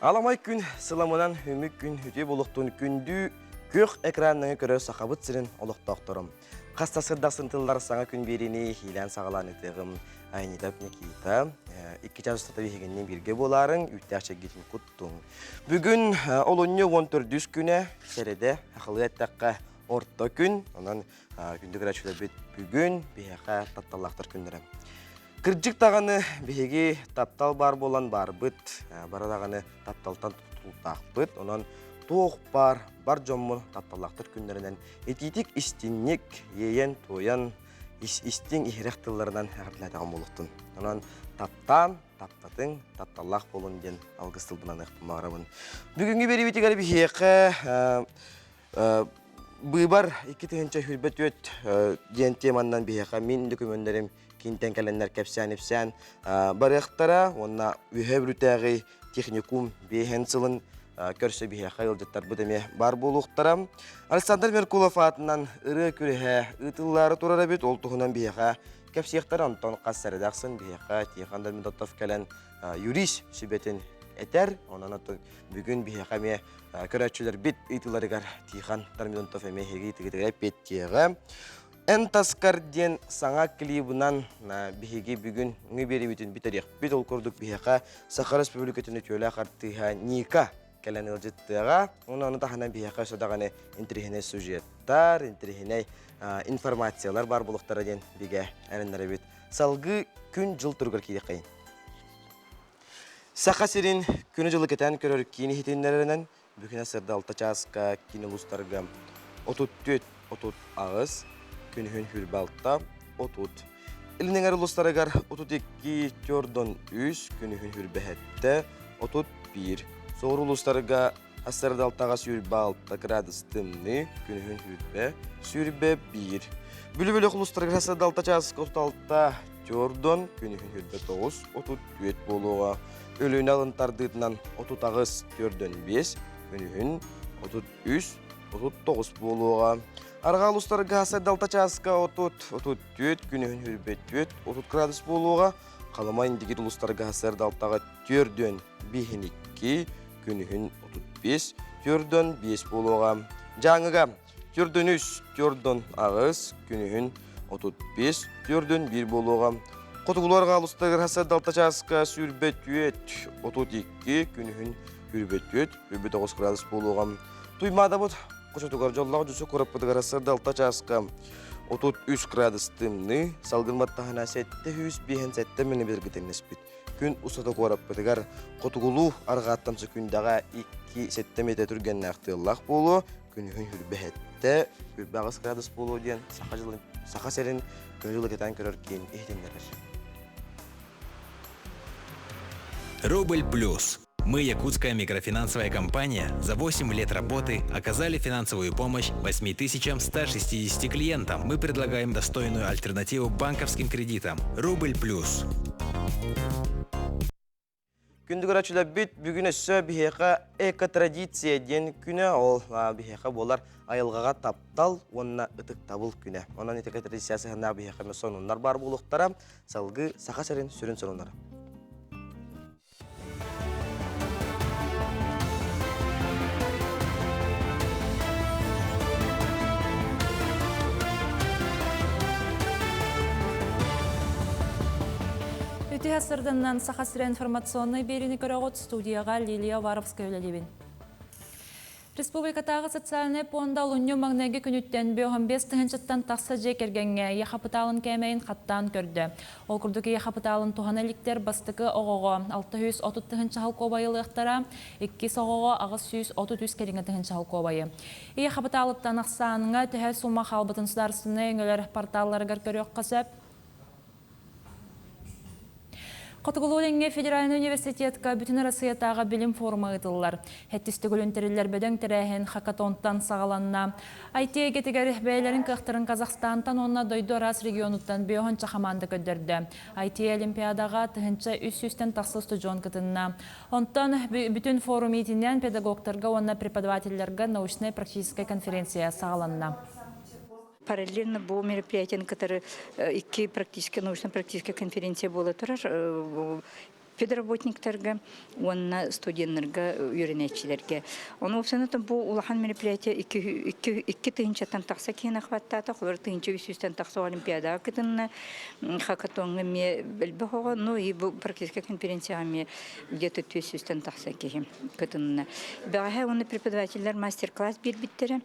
Аламай күн сыламынан хүмік күн хүте болуқтың күнді көк экранның көрі сақабыт сірін олықтақтырым. Қаста сырдасын тылдар саңа күн беріне хилан сағалан етіғім айнидап некейті. Икі жазыстата бейгеннен бірге боларын үттәші кетін құттың. Бүгін олонне 14 күні середе ақылы әттәққа орта күн. Онан күнді көрәчілі бүгін бейеқа татталақтыр күндірім. Кырджик тағаны беге таптал бар болан бар бұд, барадағаны тапталтан тұтылтақ бұд, онан тоқ бар жоммын тапталақтыр күндерінен ететік істіннік, ейен, тоян, істің ихректілерінен әғірләдіған болуқтын. Онан таптатын, тапталақ болын ден алғыстылбынан әқпімағырабын. Бүгінгі бері бетігәрі бейеқі бұйбар 2-тігінші хүлбет өт ден теманнан бейеқі мен документтерім кинтен календар кепсән-епсән барықтара, онна үйәбірутәғі техникум бейхен сылын көрсі бейхай ұлжаттар бұдеме бар болуқтарам. Александр Меркулов атынан ұры күріхә ұтылары тұрары бет, ол тұғынан бейха кепсияқтар Антон Қассарыдақсын бейха Тихандар Медотов кәлін юрис сүбетін әтер. Онан бүгін бейха ме көрәтшілер бет ұтыларығар Тихандар Медотов әме хеге тігітігірі беттегі. Энтаскарден саңа клибынан бігеге бүгін үңі бүтін бітірек бет ол көрдік бігеға Сақар Республикатыны төлі қартыға Ника кәлән ұлжеттіға. Оны тағынан бігеға сөдағаны интерхене сюжеттар, интерхене информациялар бар болуқтары ден біге әрінлері бет. Салғы күн жыл тұрғыр кейде қайын. Сақа серін күні жылы кетен көрір кейіні хетенлерінен бүгін әсірді алта часқа кейіні ұлыстарға 34-30 ағыз күнүхүн хүрбалтта отут. Илнен арылыстарыгар 32-3 күнүхүн хүрбәхетті 31. Соғыр ұлыстарыға асырдалтаға сүрбалтта градус тымны күнүхүн сүрбе 1. Бүлі-бүлі ұлыстарыға асырдалта часқа 36 күнүхүн хүрбе 9, 34 болуға. Өліні алынтардығынан 30-4-5 күнүхүн 33, 39 болуға. Арға ұлыстарыға асырдалта часқа 30-34 күнігін хүрбет 30 градус болуға. Қаламайын дегер ұлыстарыға асырдалтаға 4-5 күнігін 35-5 болуға. Жаңыға 4-3 ағыз күнігін 35-1 болуға. Қотығыларға ұлыстарыға асырдалта часқа сүрбет 32 күнігін хүрбет 9 градус болуға. Туймада бұд. Қошатуғар жоллағы жүсі көріп бұдығар асырды алта часқа 33 градус тымны, салғынматтағына сәтті 105 мені бергітіңіз біт. Күн ұсады көріп бұдығар қотығылу арғаттамсы күндаға 2-7 метр түрген нәқтылақ болу, күнігін хүрбәхетті 1 градус болу ден сақа сәрін күн жылы кетен көрір кейін ехтендерір. Рубль плюс. Мы, якутская микрофинансовая компания, за 8 лет работы оказали финансовую помощь 8160 клиентам. Мы предлагаем достойную альтернативу банковским кредитам. Рубль плюс. Күнді көрәтшілі бүт бүгін өсі бігеға эко-традиция ден күні ол бігеға болар айылғаға таптал, онына ұтық табыл күні. Онан эко-традициясы ғана бігеға сонынлар бар болуқтара, салғы сақа сәрін сүрін сонынлары. Сырдынан сақасыра информационный беріні көріғыт студияға Лилия Варовская өлелебін. Республикатағы социальный понда ұлыню маңнайғы күніттен 15 тұхыншыттан тақсы жекергенге яқапыталын кәмейін қаттан көрді. Ол күрдігі яқапыталын туған әліктер бастықы оғығы 630 тұхыншы халқо байылы ұқтара, 2 оғығы ағыз 130 керіңі тұхыншы халқо байы. Яқапыталыптан ақсаныңа түхәл сұлма қалбытын сұдарысыны өңілер порталларығар көрі қасып, Қотығылуылыңе Федеральный университетка бүтін Россиятаға білім форумы ұтылылар. Әттісті көлінтірілер бөдің тірәхін хакатонттан сағаланна. Айтия кетігер бәйлерін қықтырын Қазақстантан онына дойды рас регионуттан бейхонча қаманды көддірді. Айтия Олимпиадаға тұхынча 300-тен тақсысты жон кытынна. Онтан бүтін форум етінен педагогтарға онына преподавательлерге научно-практическая конференция сағаланна. Параллельно было мероприятие, на которое практически научно-практическая конференция была. педработниктарга, онна студентларга, үйренетчилерге. Оны опсанатын бу улахан мероприятие икки тыгынчаттан такса кийин ахваттата, холор тыгынча үсүстен такса олимпиада кытынна хакатонга ме белбехого, ну и бу практическая конференция ме где-то үсүстен такса кийин кытынна. Бага оны преподавательлер мастер-класс бирбиттере.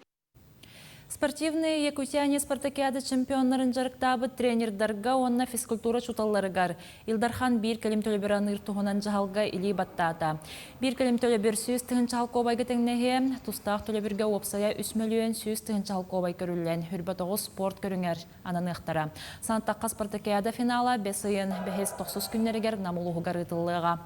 Спортивный Якутияне спартакиада чемпионнарын жарықтабы тренердарға онна физкультура чуталларыгар. Илдархан бир калим төлөбіран ыртуғынан жағалға или баттата. Бир калим төлөбір сүйіз тығын чалқобайғы тәңнеге, тустақ төлөбірге опсая 3 миллион сүйіз тығын чалқобай көрілен. Хүрбатоғы спорт көріңер ананы ықтара. Санаттаққа спартакиада финала 5 ыйын 5-9 күннерігер намылуғығар ытылыға.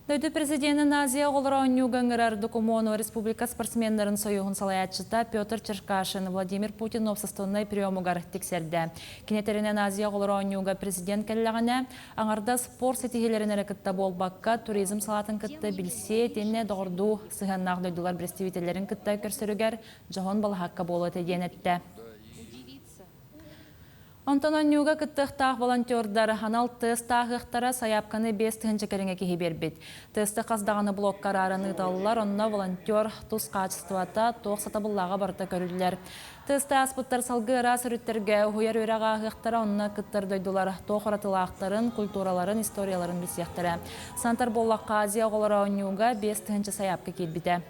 Дөйді президенті Азия олыра онюгаңырар Докумону Республика спортсменларын союғын салаятчыта Петр Черкашин Владимир Путин обсастонной приемугар тексерді. Кенетерінен Азия олыра онюга президент кәлләғіне аңарда спорт сетихелерін әрекетті болбаққа туризм салатын кітті білсе, тенне доғырду сығаннақ дөйділар представителерін кітті көрсірігер жоғын балхаққа болы теден әтті. Онтононюга кыттықтақ волонтердар ханал тыстағықтара саяпқаны 5 тыгынчы кереңе кеге бербет. Тысты қаздағаны блок қарараны талылар, онна волонтер тұс қачыстывата тоқ сатабыллаға барта көрілдер. Тысты аспыттар салғы рас үріттерге ұйар өріға ағықтара, онна кыттар дөйдулар тоқ оратылақтарын, культураларын, историяларын бесектірі. Сантар боллаққа Азия олара онюга 5 тыгынчы саяпқы келбіде.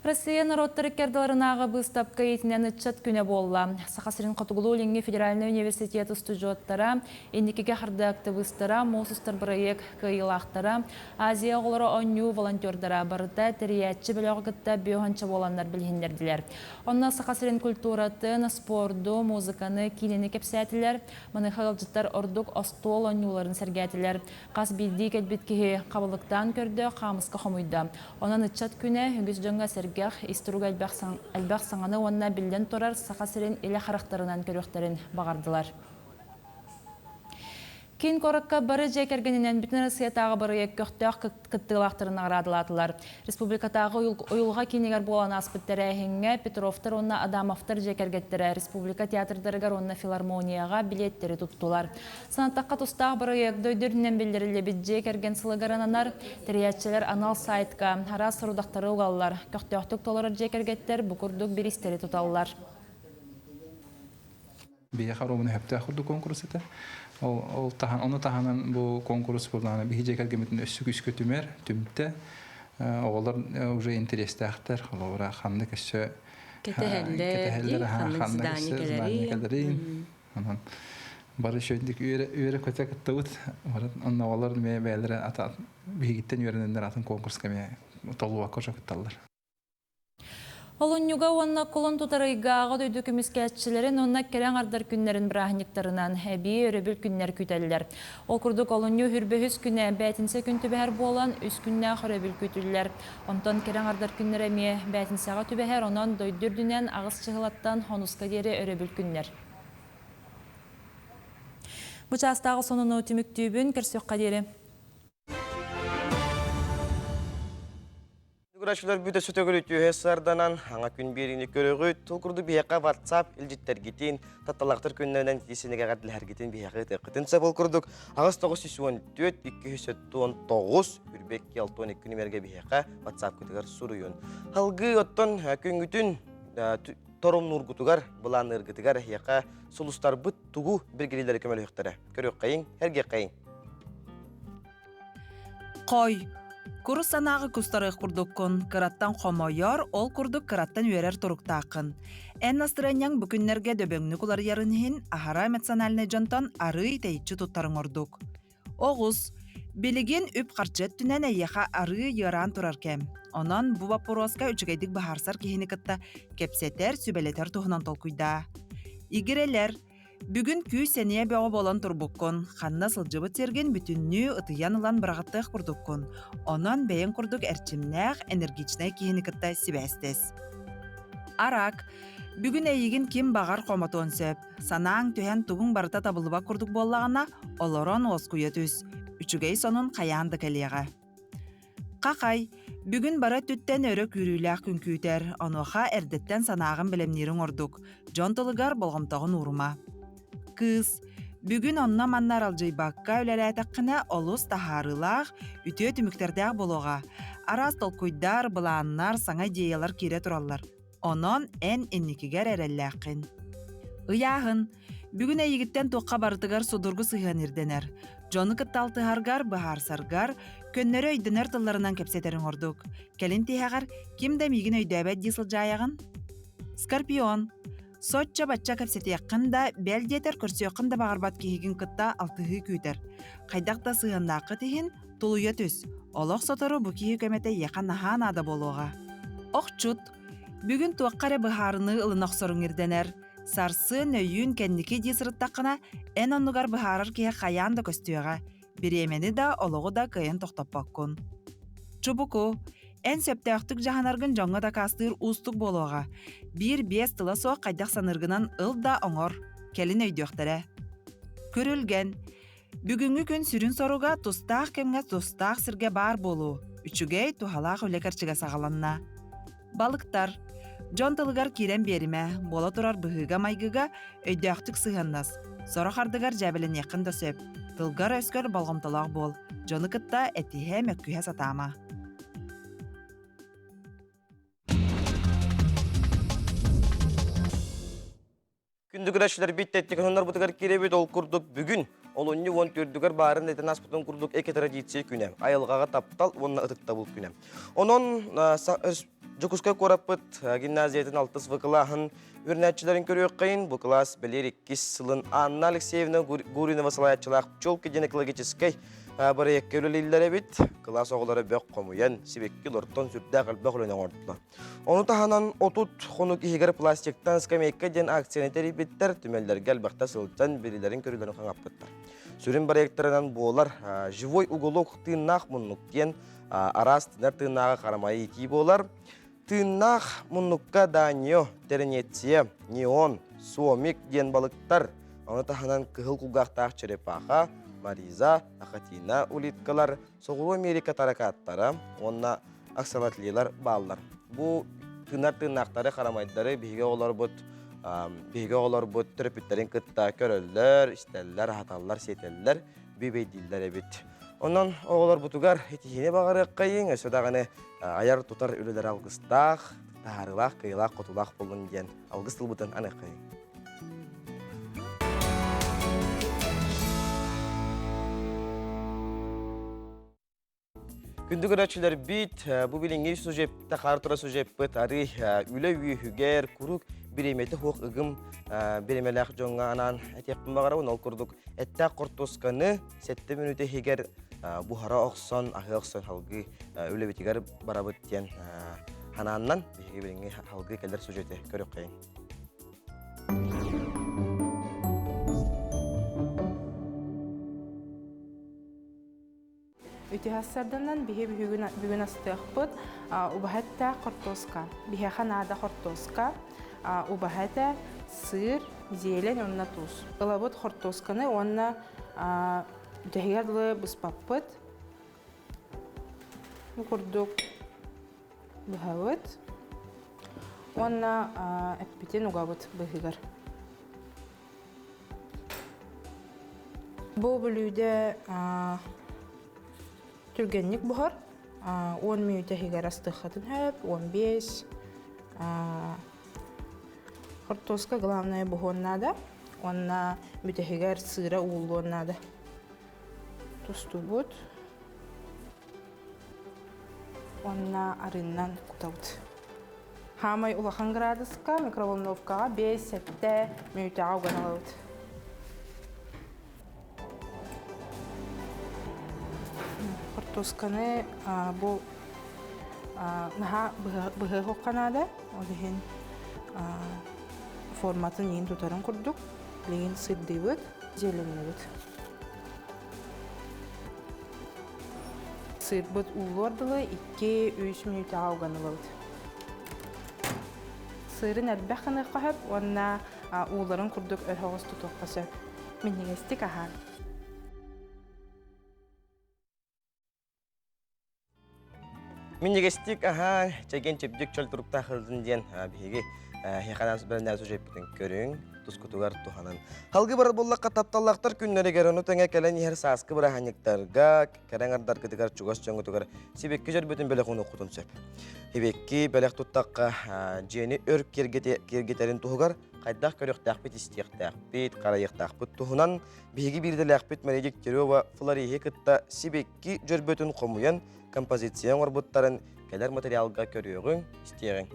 Россия народтары кердаларынағы бұстапқа етінен үтчат күне болла. Сақасырын Қатуғылу Ленге Федеральный университеті студиоттара, ендекеге қарды активистара, мосустар проект күйілақтара, Азия олары оню волонтердара барыта тіриятчі біліғітті бүйіғанча боландар білгендерділер. Онна Сақасырын культуратын, спорду, музыканы, кинені кепсәтілер, мұны қағылжыттар ордық остол онюларын сәргәтілер. Қас білді кәлбеткеге қабылықтан көрді, қамысқа қомойды. Онан үтчат күне үгіз жоңға иструг әлбәқ саңаны онына білден тұрар сақасырын елі қарақтарынан көріқтерін бағардылар. Кейін қорыққа бары жекергенінен бүтін Россиятағы бары көқтіғ күттігілақтарын ағырадылатылар. Республикатағы ойылға кейінегер болан аспыттары әхіңе Петровтар онына Адамовтар жекергеттері Республика театрдарығар онына филармонияға билеттері тұттылар. Санаттаққа тұстағы бары дөйдерінен білдірілі біт жекерген сылығарананар, тіриятчелер анал сайтқа, ара сұрудақтары ұғалылар. Көқтіғтік толырыр жекергеттер бұқырдық берістері тұталылар. Onu tahanan bu konkurs bulduğuna bir hicek ergemetin össük üst kötümer tümte oğullar уже интерестәхтер олора ханды кеше кетәһәлләр ханды кеше знание анан бары шөндик үйрә көтә кыттыбыт анна олар ме бәләре ата бигиттен үйрәнендер атын конкурска ме толуа кожа кытталар. Олонюга онна колон тутарыйгаға дөйді көмескәтчілерін онна керен ардар күннерін бірахниктарынан әбі өребіл күннер күтәлілер. Ол күрдік олоню хүрбе 3 күнне бәтінсе күн түбәр болан 3 күнне өребіл күтілілер. Онтан керен ардар күннер әме бәтінсеға түбәр онан дөйдүрдінен ағыз чығылаттан хонуска дері өребіл күннер. Бұчастағы сонуны түміктүйбін кірсіққа дері. Görüşler büte sütөгөлүтү хессарданан аңа күн берини көрөгөй толкурду бияка WhatsApp илжиттер гитин таталактыр күннөрүнөн тисинеге гадылар гитин бияка текытын сабыл курдук агыс 914 219 үрбек 612 нөмерге бияка WhatsApp күтөгөр суруйун халгы оттон күнгүтүн торум нургутугар булан ыргытыгар яка сулустар бут тугу биргелелер көмөлөктөрө көрөк кайын herге кайын Кой Курус санағы күстарық күрдіккін, кыраттан қомойор, ол күрдік кыраттан үйерер тұруқтақын. Ән настырanyаң бүкіннерге дөбөңні күлар ярынхин, ахара эмоциональный жантан ары тейчі тұттарын ордық. Оғыз, білеген үп қарчет түнен әйеға ары яран тұрар кәм. Онан бұ вапороска үчігейдік бағарсар кехені кітті кепсетер, сүбелетер тұхынан толкуйда. Игерелер, Бүгін күй сәния бәуі болан тұрбыққын, қанна сылжыбыт серген бүтінні ұтыян ұлан бірағаттық құрдыққын. Онан бәйін құрдық әрчімнәқ, энергичнай кейіні кітті сібәстес. Арак, бүгін әйігін кем бағар қоматуын сөп. Санаң түйен тұғын барыта табылыба құрдық боллағына, олорон осқуя түс. Үчігей сонын қаянды кәлеға. Қақай, бүгін бара түттен өрі күріләқ күн күйтер, онуға әрдеттен санағын білемнерін ордық. Жон тылығар болғымтағын ұрыма. Кыз, Бүгүн онна маннар алжыйбакка үлеләтәккіне олус тахарылақ, үтө түміктердәк болуға. Арас толкуйдар, былааннар, саңа идеялар кире тураллар. Онон эн энникигер әрелләқин. Ыяғын, бүгүн әйігіттен тоққа бартыгар судургу сыйған ирденер. Жоны кытталтыгаргар, бахарсаргар, көннөрі өйдінер тылларынан кепсетерін ордук. Келін тихағар, кимді мигін өйдөбәт дисыл жайағын? Скорпион. Сотча батча кепсетияққын да, бәлдетер көрсеуқын да бағарбат кейгін кытта алтығы күйтер. Қайдақта сыйғандақы тихін тулуя түс. Олық сотору бұ кейі көмете яқан нахан ада болуға. Оқчут. Бүгін туаққары бұхарыны ылынақ сорың ирденер. Сарсы нөйін кәннікі десіріттақына ән оннығар бұхарыр кея қаян да көстіуға. Біремені да олығы да кайын тоқтаппаққын. Чубуку. Ән сөптәқтік жағанарғын жоңға да кастыр ұстық болуға. 1-5 тыла соқ қайдақ санырғынан ыл да оңыр. Келін өйдіқтірі. Көрілген. Бүгінгі күн сүрін соруға тұстақ кемге тұстақ сірге бар болу. Үчігей тухалақ өлекарчыға сағаланна. Балықтар. Жон тылығар керен беріме, бола тұрар бұғыға майгыға өйдіқтік сығаннас. Сора қардығар жәбілін еқін да сөп. Тылғар өскөр балғымтылақ бол. Жоны кытта әтіге мәккүйе сатама. Күндү күрәшілер биттеттік, онлар бұтығар керебет ол күрдік бүгін. Ол өнне он түрдігер барын әтін аспытын күрдік әке традиция күнә. Айылғаға таптал, онына ұтықта бұл күнә. Онын Жокускай корапыт гимназиятын алтыс выкылахын өрнәтчілерін көрек қайын. Бұл класс білер 2 сылын Анна Алексеевна Гуринова салаятчылақ чолки денеклогическай бір екке өлелілері бет. Класс оғылары бөк қомуян, себекке лұрттан сүрді қалбақ өліне ордылы. Оны таханан отут қонук егер пластиктан скамейка ден акционетері беттер түмелдерге әлбақта сылттан берілерін көрілерін қаңаппыттар. Сүрін баректарынан болар живой уголок тыыннақ мұннық ден арас тынар тыыннаға қарамайы еті болар. Тыыннақ мұнныққа данио, теренетсия, неон, суомик ден балықтар. Оны таханан кығыл құлғақтақ черепаха, мариза, ахатина улиткалар, соғыру Америка таракаттары, онына аксалатлилар баллар. Бұл тыыннақтары қарамайдары бейге олар бұд түріпіттерін күтта көрілер, істелілер, хаталар, сетелілер, бейбейділер әбет. Онан оғылар бұтығар етігіне бағары қайын, өсөдағыны аяр тұтар өлілер алғыстақ, тағарылақ, қиылақ, қотылақ болын ден алғыстыл бұтын аны қайын. Күнді көрәтшілер бит, бұл біліңгі сюжетті қартыра сюжет бұт, ары үлі үйігер, күрік біреметі хоқ ұғым біремеләқ жоңға анан әтекпін бағарауын ол күрдік. Әтті құртосқаны 7 минуты егер бұхара оқсан, ағы оқсан халғы үлі бітігер барабыт ден хананнан біліңгі халғы кәлдер сюжеті көріп қайын. Ütühassardanan bihe bugün astığıpıt, ubahetta kortoska, bihe xanada kortoska, ubahetta sır, zeylen onna tuz. Ilabıt kortoskаны onna ütühiyadlı bıspapıt, kurduk bıhavıt, onna eppitin ugabıt bıhıgar. Bu bölüde Түргенник бұғыр, 10 минуты хигар астыққатын хөп, 15. Хортоска главное бұғыннады, онна мүті хигар сыра уылуыннады. Тусту бұд, онна арыннан құтауд. Хамай улахан градуска микроволновкаға 5-7 минуты ауған алауд. Картосканы бұл наға бұғы хоққанады, олығын форматын ең тұтарын құрдық, леген сырды бұд, зелені бұд. Сыр бұд ұлы ордылы 2-3 минуты ауғаны бұд. Сырын әлбәқіні қағып, онына ұларын құрдық өрхоғыз тұтуққасы. Меннегестік аға. Миннегестик, чәген чепдік чөл тұрықта қылдың ден бейге хеқанан бәрінден сюжет бүтін көрің. тускутугар туханан. Халгы бар боллакка тапталлактар күннәре гәрәну тәңә кәлән яһар саскы бара ханьяктарга кәрәңәрдар кытыгар чугас чоңгутугар сибекке җәрбетен белек уну кутун сөп. Хибекки белек туттакка җени өр кергетерин тугар кайдак көрөктәк бит истиктәк бит караяктак бит тухунан биги бирделәк бит Мария Кирова Флория кытта сибекки җәрбетен комуян композиция орбуттарын келер материалга көрөгүн истиген.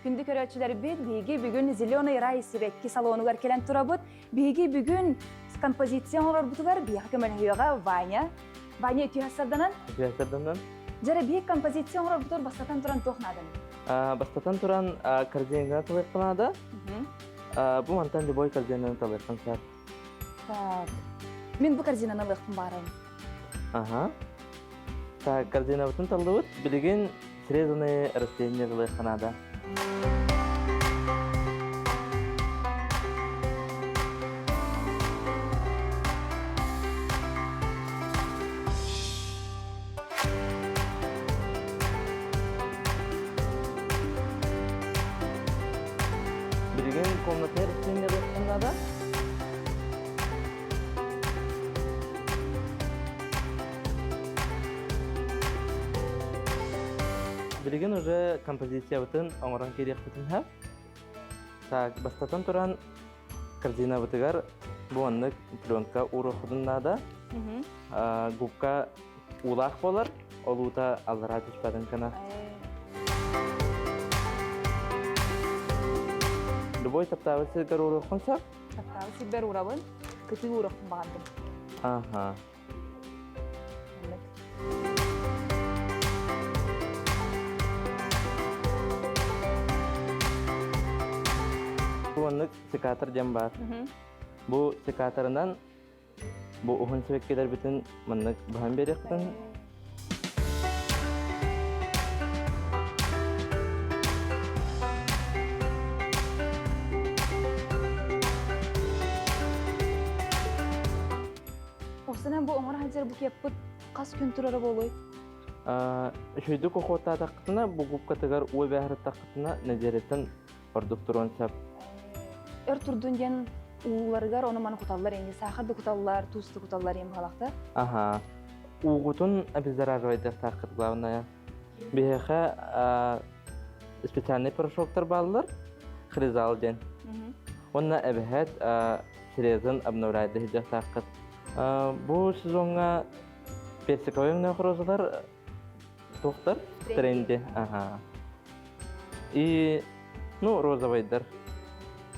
Күнді көрәтшілер бет, бейге бүгін зеленый рай сибекки салонугар келен турабыт, бейге бүгін композиция орбутугар бейге көмөлөйөга Ваня үтүясарданан. Жара бейге композиция орбутугар бастатан туран тоқнадын. Бастатан туран корзинга талайқанада. Бу мантан любой корзинаны талайқан сар. Мен бу корзинаны лыqпын барайын. Ага. Корзина бутын талдыбыт, билеген срезанные растения талайқанада. Билеген комнатные растения талайқанада. Билеген уже композиция бутын оңоран керек бутын хап. Так, бастатан туран корзина бутыгар бу аннык пленка урохудуннада. Губка улах болар, олута аллара түспәден кана. Любой таптавы силгар урохунса? Таптавы силгар урабын, күті урохун бағандым. Ага. Бу аннык секатор дем бар. Бу секаторынан бу ухун себеккелер бүтін маннык бахан беректен. Осынан бу оңор ханжар бу кеппіт қас күн турары болой? Шөйді кохотта таққытына, бу губкатыгар ой бәхірі таққытына нәзереттен ордук турон сап. Өр турдун ден ууларыгар оны маны куталлар энди сахарды куталлар, тузды куталлар эми халакта. Ага. Угутун обеззар арвайдах таққыт главная. Бихеха специальный порошоктар баллар, хризал ден. Онна эбехет срезан обновляйды хидях таққыт. Бу сезонга персиковый розалар тоқтар в тренде. Ага. И, ну, розовайдар.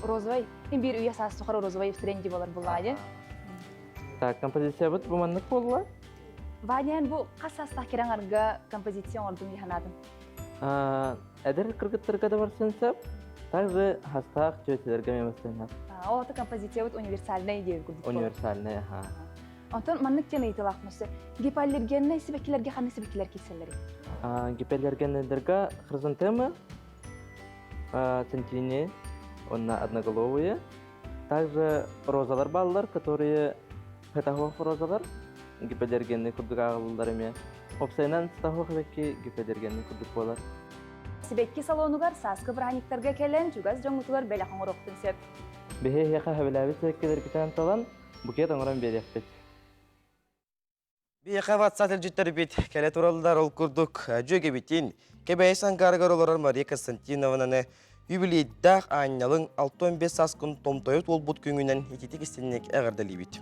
Розовый. Мен бир уя саас сухар розовый в тренде болар булайды. Так, композиция бут бу маннык болла. Ванян бу касастах кераңарга композиция ордун яханадым. Эдер кыргыттырга да барсын сап. Также хастах жөтелерге меместен. Ота композиция бут универсальная идея гудук. Универсальная, ага. Антон маннык тен ыйтылакмысы. Гипаллергенне сибекилерге ханы сибекилер килселери. Гипаллергеннерге хризантемы, центине, онна одноголовые. Также розалар баллар, которые хетахох розалар, гипаллергенный курдук агылдарыме. Опсайнан стахох векки гипаллергенный курдук болар. Сибекки салонугар саскы браниктарга келен чугас жоңутугар белахың ороктун сөп. Бехе хеха хабелаби сибеккелер китан талан букет оңоран берекпет. Бейқават сатыл жүттері бет кәлі туралдар ол күрдік жөге бетін кәбәйсан қарғар олар Мария Константиновнаны юбилейдақ айналың 65 саскын томтойыт ол бұт күңінен ететік істенек әғірділі бет.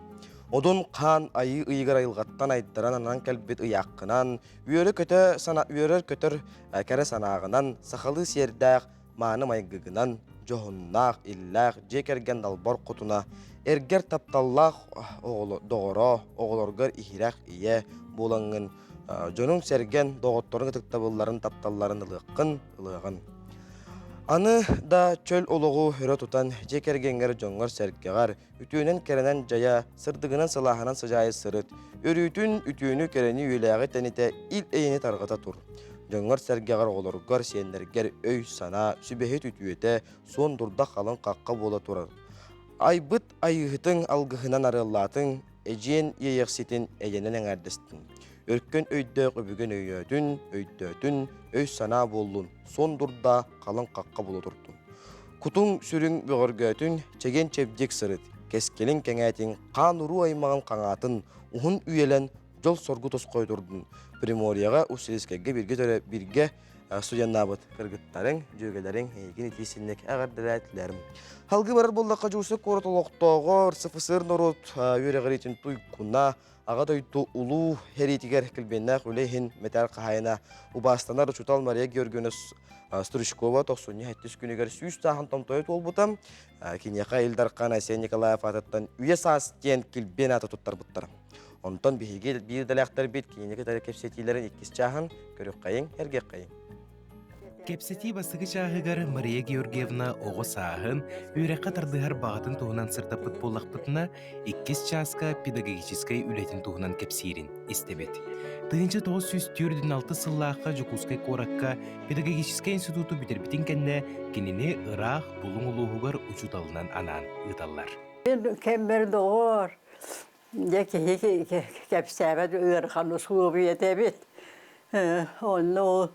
Одын қан айы ұйығыр айылғаттан айттыран анан кәлбет ұяққынан, үйері көтір кәрі санағынан, сақалы сердәқ, маны майгығынан, жоғыннақ, илләқ, жекерген далбар құтына, эргер тапталлах доғыра, оғылоргар ихирах ие болаңын, жонун серген доғытторын тықтабылларын тапталларын ылығын. Аны да чөл олығы хүрі тұтан жекергенгер жоңғар сәргеғар, үтүүнен керенен жая, сырдығынан сылахынан сыжайы сырыт, өрүтін үтүүні керені үйләғі тәніте ил әйіне тарғата тұр. Жоңғар сәргеғар оғылоргар сендергер өй сана, сүбехет үтүүеті сон дұрда қалын қаққа бола тұрар. Айбыт айығытың алғығынан арылатын, әжен ейексетін әйенен әңәрдістін. Өрккен өйдөк өбіген өйдөтін, өй сана болуын, сон дұрда қалын қаққа болу тұрдың. Kutun sürün böğürgötün çegen çebdek sırıt. Keskelin kengätin kan uru aymağın kanatın uhun üyelen jol sorgu tos koydurdun. Primoriyaga usiliskege birge suyanabıt kırgıtların, jögelerin heygin itisinlik ağırdıratlerim. Halgı barar bollakka juusu korotoloqtoğor, sıfısır norut yüreğiritin tuykuna, ağa doytu ulu heritiger kilbenna kuleyhin metal kahayna ubastanar uçutal Maria Georgiyevna Strishkova 97 günüger süs tahan tomtoyut olbutam. Kinyaka Ildarkan Aysen Nikolaev atattan üye saastien kilben ata tuttar buttar. Ondan bihige bir dalaktar bit kinyaka tarikepsetilerin ikkis çahan körük kayın herge kayın. Кепсети басығы чағығар Мария Георгиевна оғы сағын үйрекқа тардығар бағытын туғынан сыртапыт болақпытына 2 часка педагогическай үлетін туғынан кепсирин истебет. 1946 сыллаққа Жукускай коракка педагогическай институту бітербітін кәнне кеніне Ирақ бұлың ұлығығар учуталынан анан ұталар. Кембер doğur. Деки кепсәбет үйерхан ұсуы етебет. Onu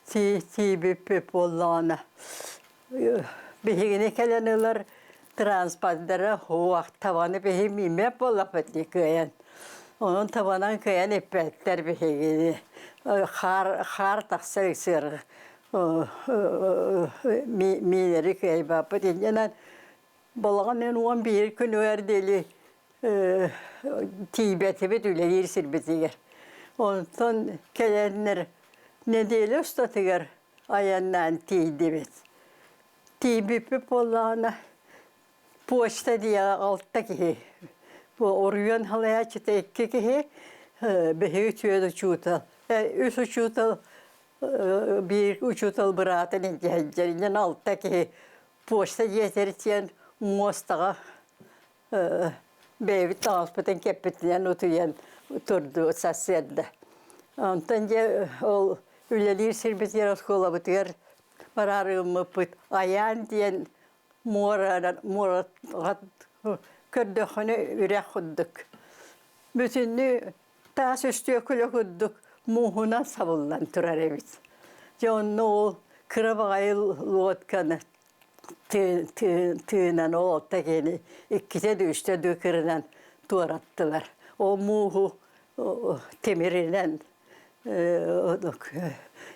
Tibip olana. Bihigini kelenler transportlara huak tavanı bihim imep olapetli kıyan. Onun tavanın kıyan ipetler bihigini. Xar taksır sır. Mineri kıyay bapet. İncenen balağının 11 gün ördeli Tibet'e öyle yer sirbetiger. Ondan kelenler ne değil ustatıgar ayandan tiydi. Tibip olana poşta diye alttaki bu oryan halaya çıta iki ki behi ütüyordu çutal. Üç uçutal bir uçutal bıratın incelinden alttaki poşta yeterken mostağa bevi transportun kepetinden otuyan oturdu sasyerde. Ondan o ülelir sirbet yarat kola bitiyor. Pararımı pıt ayan diyen morat kördüğünü ürek kudduk. Bütünü tas üstüye kule kudduk. Muhuna savullan turar evit. Jonnu o kırabağayı lotkanı tığınan o ottakeni ikkise de üstte dökürünen tuğrattılar. O muhu temirinden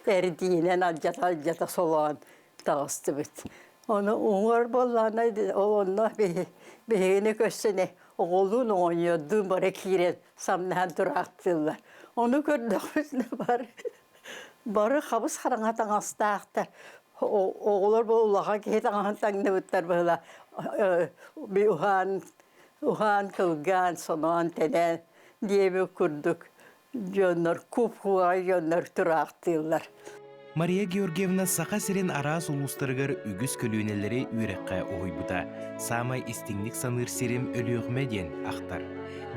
erdiğinen alcata soğan dağıstı bit. Onu umar bollana onunla behini göstene oğlun oynuyordu bara kiren samnahan duraktılar. Onu gördüğümüzde barı kabız karanatan astağıtlar. Oğullar bu ulağa kehetan tanıdı bitler böyle bir uhan kılgan sonan tenen diye bir kurduk. Jönler kuphuğa jönler duraktılar. Мария Георгиевна сақа сирен арас улустарыгар үгіз көлүүнелері үйрекқа ойбыда. Самай истиңник саныр сирим өліғме ден ақтар.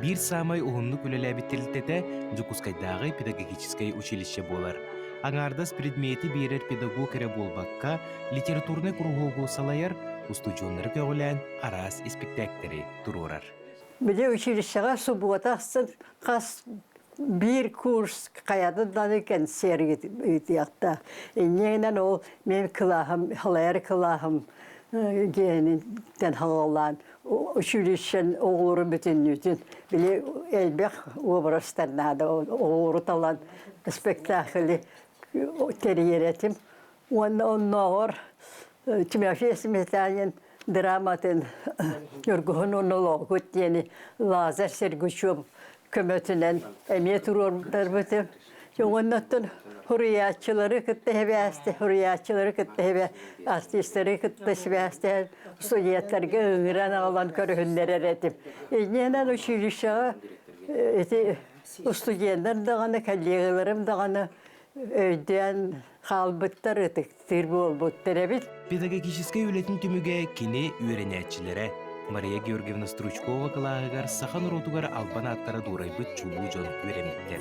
Bir самай уғынны көлеләбіттелітеті Жукускайдағы педагогическай училище болар. Аңардас предметі берер педагог әрі болбаққа литературны кругугу салайар, устучонлары көгілән арас спектактері тұрурар. Біде училищеға субботасын қас bir kurs kayadıdan iken sergiyakta. Yeniden o men kılahım, halayar kılahım geninden halalan. Училищен oğuru bütünlüğün. Bile elbek obrastarnada oğuru talan spektakli teriyeretim. Onlar tümafiyesi metalyen dramatın yorgun onologut yani lazer sergüçüp kömötünen emniyet ururlar bütün. Ondan hürriyatçıları kıttı hebeste, hürriyatçıları kıttı hebe, artistleri kıttı hebeste, Sovyetlerge ığıran alan körühünler eretim. Yenen o şiirişağı, ustuyenler dağını, kalleğilerim dağını öydüyen halbıttar etik, tirbi olbuttar ebit. Pedagogический үлетін түміге кені үйренетчілері Мария Георгиевна Стручкова кылаагар сахан урутугар албан аттара дурайбыт чулуу жон үйренеттер.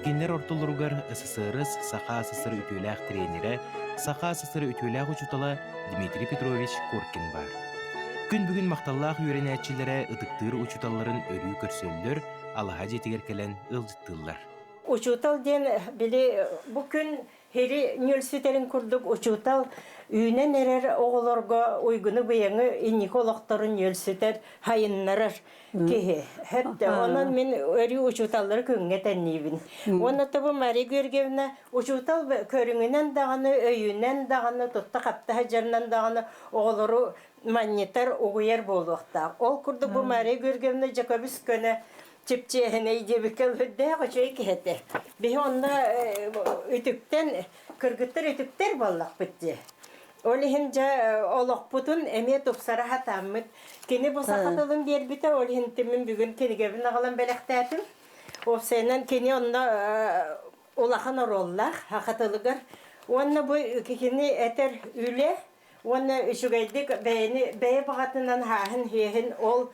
Кенлер ортолоругар СССР саха СССР үтүләк тренері, саха СССР үтүләк учутала Дмитрий Петрович Коркин бар. Күн бүгін мақталлақ үйренетчілері ытыктыр учуталларын өрүү көрсөллөр, алаға жетігер келен ылжыттылар. Учутал ден біле бұл күн Heri nölsüterin kurduk uçutal üyünen erer oğulorga uygunu beyini inik olaktarın nölsüter hayınlarar kehe. Hatta onun min öri uçutalları künge tennibin. Onu tabi Mari Görgevne uçutal körüngünen dağını, öyünen dağını, tutta kapta hacarından dağını oğulları manyetar oğuyar boluqta. Ol kurduk bu Mari Görgevne Jacobus köne Çipçehine iyice de koçayı kihete. Bir onda ütükten kırgıttır ütükter ballak bitti. Olihince olak butun emiye topsara hatamıt. Kini bu sakatılın diğer bite olihintimin bugün kini gebine kalan belektatim. O senen kini onda olakan orollar hakatılıgar. Onda bu kini eter üle. Onu şugaydık beye bağıtından hahin hihin ol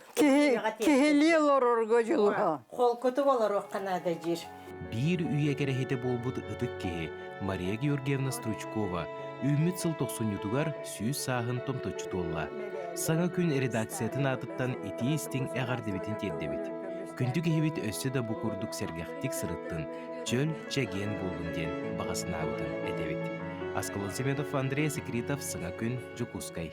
Kihiliye lororgo juluha. Kol kutu olur o kanada jir. Bir üye kerehete bolbut ıdık kehe Maria Georgievna Struchkova Ümit sıl 90 yutugar süz sahın tomtoçu tolla. Sana gün redaksiyatın adıttan eti istin eğer debitin terdebit. Kündü kehibit össe de bu kurduk sergahtik sırıttın. Çöl çegen buldun den bağısına avıdın edebit. Askalon Semedov, Andrei Sekretov, Sana gün Жукускай.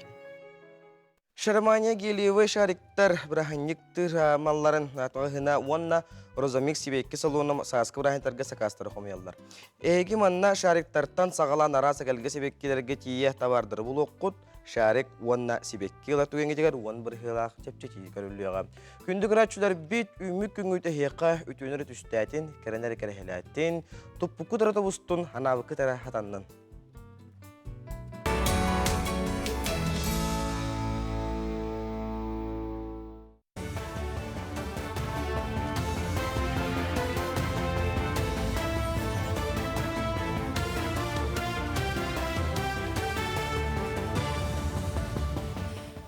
Şarmanya geliyor şariktar brahanyiktır malların atağına onna rozamik sibekki salonum saskı brahantarga sakastır homyallar. Egi manna şariktartan sağalan arasa gelge sibekkilerge tiye tavardır buluqut şarik onna sibekki latugen gidigar on bir hilaq çepçeci karulluğa. Kündü gratçular bit ümük güngüte heqa ütünür tüstätin kerenler kerehelatin tuppuku taratobustun hanavıkı tarahatandan.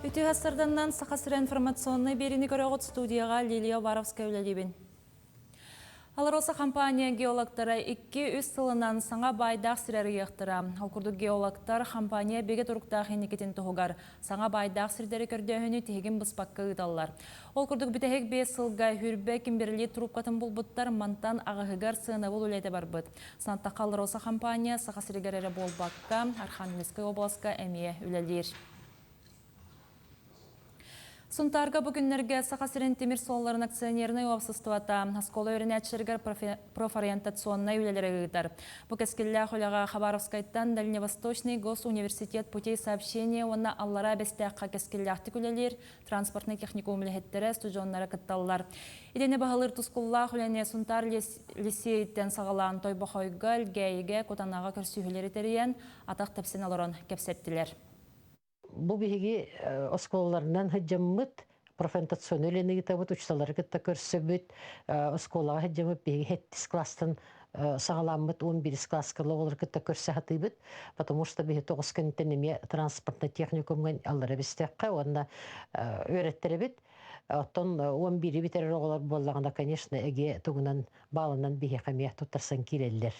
Үті ғасырданнан сақасыр информационный беріні көріғыт студияға Лилия Варовская үлелебін. Алароса компания геологтары 2-3 сылынан саңа байдақ сірері еқтіра. Алкурды геологтар компания беге тұрықтағы енекетін тұғығар. Саңа байдақ сірдері көрдеуіні тегін бұспаққа ұдалар. Олкурдық бітәхек 5 сылға хүрбе кемберлі тұрупқатын бұлбұттар мантан ағығығар сığına бұл үләді бар бұд. Сантаққа Алароса компания сақасыргерері болбаққа Архангельская обласқа әмие үлелер. Сунтарга бүгіннерге Сақасырын темір солларын акционерный офсыстывата Аскола өрінәтшіргер профориентационный үлелері ғыдар. Бұл кәскелі құлаға Хабаровскайттан Дальневосточный госуниверситет путей сообщения онна аллара бәстәққа кәскелі ақтық үлелер, транспортный техникум үліхеттері студионлары кытталылар. Идені бағалыр тұскулла құләне Сунтар лисейттен сағалан той бақойға, гәйге, котанаға көрсүйілері терейен атақ тәпсен алырын кәпсеттілер. Бұл беге осколаларынан хыджаммыт профентационный гитабыт учталары кытта көрсөбүт осколага хыджаммыт беге хеттис класстан сагаламмыт 11 класскалы олар кытта көрсө хатыбыт, потому что беге 9 кенттенеме транспортный техникумган аллара бистекка онда өйрөттеребит. Оттон 11 битерер оголар боллаганда, конечно, эге тугунан балынан беге камия туттарсан киреллер.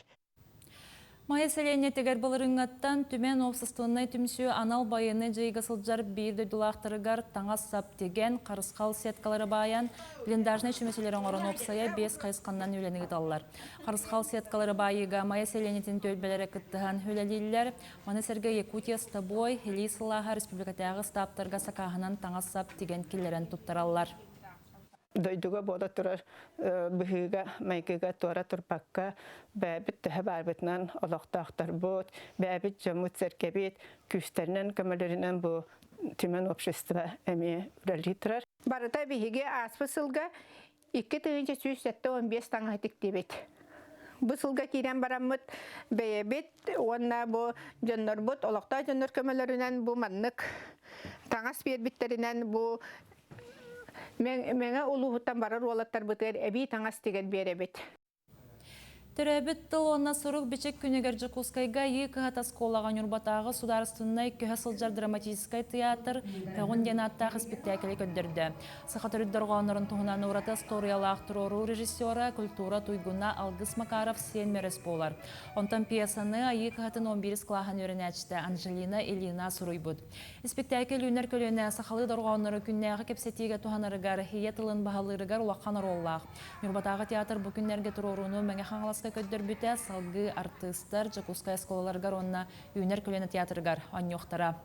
Майя селене тегер балырыңаттан түмен опсыстуыннай түмсі анал байыны жайға сылджар бейірді дұлақтырығар таңас сап деген қарысқал сеткалары баян блиндажны шүмеселерін орын опсая 5 қайысқаннан өленігі талылар. Қарысқал сеткалары байыға майя селенетін төлбелері күттіған өлелейлер, маны сәрге Якутия стабой, Хелисылаға республикатағы стаптарға сақағынан таңас сап деген келерін тұттаралар. Дойдуга бода турар быһыга майкыга тора турпакка бәбит тәһә барбытнан олоқтақтар бот бәбит жамут серкебит күстернен көмөлөрүнөн бу түмен общество эми үрәли турар. Барыта биһиге аспысылга 2-15 таңа тиктебит. Бу сылга кирен бараммыт бәбит онна бу жоннор бот олоқта жоннор көмөлөрүнөн бу маннык таңас бербиттеринен бу Меңе улуғыттан барар олаттар бұтыр әбей таңас деген беребет. Төрәбіт тыл онна сұрық бечек күнегер Жакускайга екі тасколаған үрбатағы сударыстыннай көһе сылжар драматическай театр пәғын денаттағы спектакелі көддірді. Сақатыр үддірға онырын тұғынан ұраты историялы ақтырору режиссера культура туйгуна Алгыс Макаров сен мерес болар. Онтан пьесаны екі хатын 11 клағын өрінәчті Анжелина Элина Суруйбуд. Спектакел үнер көліне сақалы дұрға оныры күннәғы кепсетеге туғанырығар хие тылын бағалырығар уаққан роллақ. Үрбатағы театр бүкіннерге тұроруны мәңе қаңыласқа кырдықты көддөрбүтэ салгы артыстар Жакускай сколаларгар онна үйнер көлені театргар аннёқтара.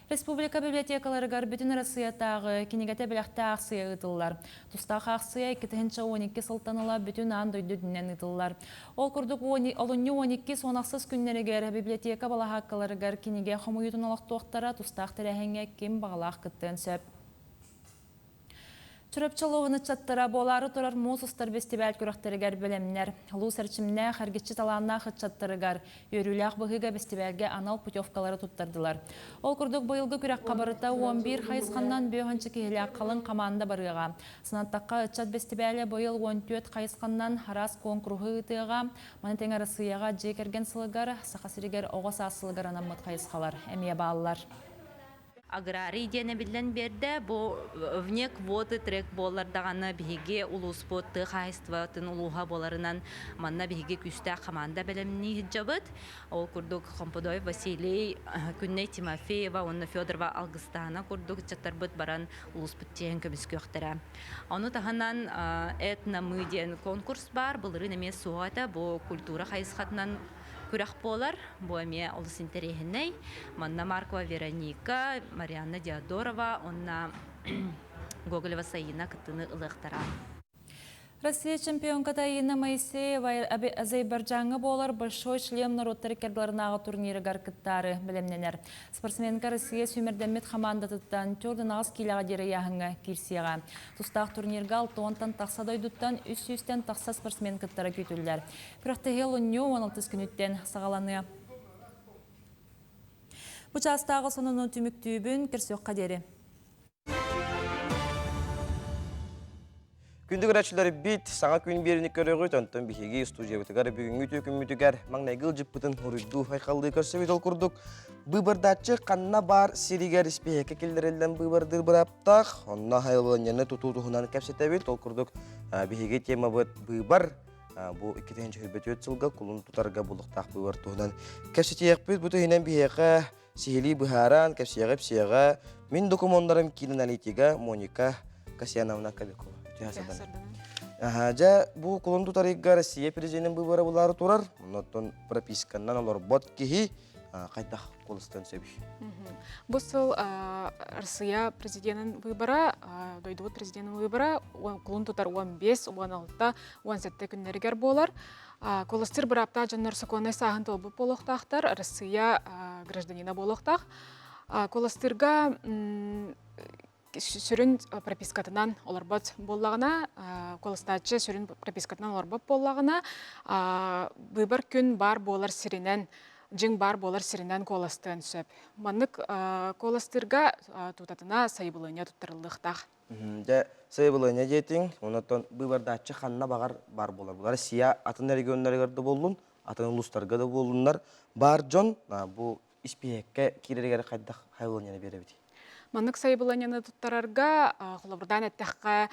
Республика библиотекаларыгар бүтін Россиятағы кенегете біләқті ақсыя ұтылылар. Тұстағы ақсыя 2-12 сылтаныла бүтін ан дөйді дүнен ұтылылар. Ол күрдік 12 сонақсыз күннерігер библиотека балахаққаларыгар кенеге қомуютын олақтуақтара тұстақ тірәхенге кем бағалақ күттен сөп. Чүрөпчылығыны чаттыра болары тұрар Мосустар бестебәл көріқтерігер бөлемнер. Лу сәрчімне қаргетші таланна қытчаттырыгар, өріләқ бұғыға бестебәлге анал путевкалары тұттардылар. Ол күрдік бұйылғы күрек қабарыта 11 қайысқаннан бөғанчы кейілі қалың қаманда барыға. Сынаттаққа ұтчат бестебәлі бұйыл 14 қайысқаннан харас конкурғы ұтыға, манетен арасыяға жекерген сылығар, сақасырегер оғас асылығар анамыт қайысқалар, әмие балылар. Аграрий дене билен берде бу вне квоты трек болардаганы биге улуспотты хайстватын улуга боларынан манна биге күстә команда белемни жабыт. Ол курдук Комподой Василий, Күнне Тимофеева, онна Федорова Алгыстана курдук чаттарбыт баран улуспоттен көмискөктөрө. Аны таханан этномыден конкурс бар, булырын эмес суата бу культура хайсхатынан күрәк болар, бу эме олыс интерехиней. Манна Маркова Вероника, Марианна Диадорова, онна Гоголева Саина кытыны ылыктара. Россия чемпион Катаина Моисеева Азербайджанга болар большой шлем народтары кердларынағы турниры гаркыттары білемненер. Спортсменка Россия сүймердемет командатыттан түрдің ағыз кейліға дері яғынға кирсияға. Тұстақ турнирға 6-тан тақса дойдуттан 300-тен тақса спортсмен кыттары көтілдер. Күріқтігел ұнне 16 күніттен сағаланы. Бұчастағы сонының түміктүйбін кірсеуққа дері. Күндік рәтшілері бит, саңа күн беріні көріғі тонтын бігеге студия бұтығар бүгінгі төкін мүтігер маңнайгыл жіппітін ұрыду хайқалды көрсі бет ол күрдік. Бұбырдатшы қанна бар серігер іспейеке келдерелден бұбырдыр бұраптақ, онна хайылғанияны тұту-тұхынан кәпсеті бет ол күрдік бігеге тема бұбар. Бұл 2-ші хүрбет өт сылға құлын тұтарға бұлықтақ бұбар тұхынан кәпсеті еқпет бұты хинен бігеге сихили бұхаран кәпсеге мен документарым кейін аналитига Моника Касьяновна Кабекова. Жа бұл құлын тұтарыға Россия президентінің бұбары бұлары тұрар. Мұнаттан прописканнан олар бот кехи қайтақ қолыстан сөбі. Бұл Россия президентінің выбора, дойдуыт президентінің выбора, құлын тұтар 15, 16, 17 күннергер болар. Қолыстыр бір апта жаннар сақонай сағын толбы болуқтақтар, Россия гражданина болуқтақ. Қолыстырға сүрін пропискатынан оларбат боллағына, қолыстатшы сүрін пропискатынан оларбат боллағына, бұйбар күн бар болар сиринен, жың бар болар сиринен қолыстын сөп. Манық қолыстырға тұтатына сайбылыня тұттырылықтақ. Сайбылыня жетің, онаттан бұйбардатшы қанына бағар бар болар. Бұлар Сия атын регионларығарды болуын, атын ұлыстарға да болуынлар. Бар жон, бұл іспейекке керергері қайдақ хайбылыняны бере бейді. Манық сайбыланяны тұттарарға құлабырдан әттіққа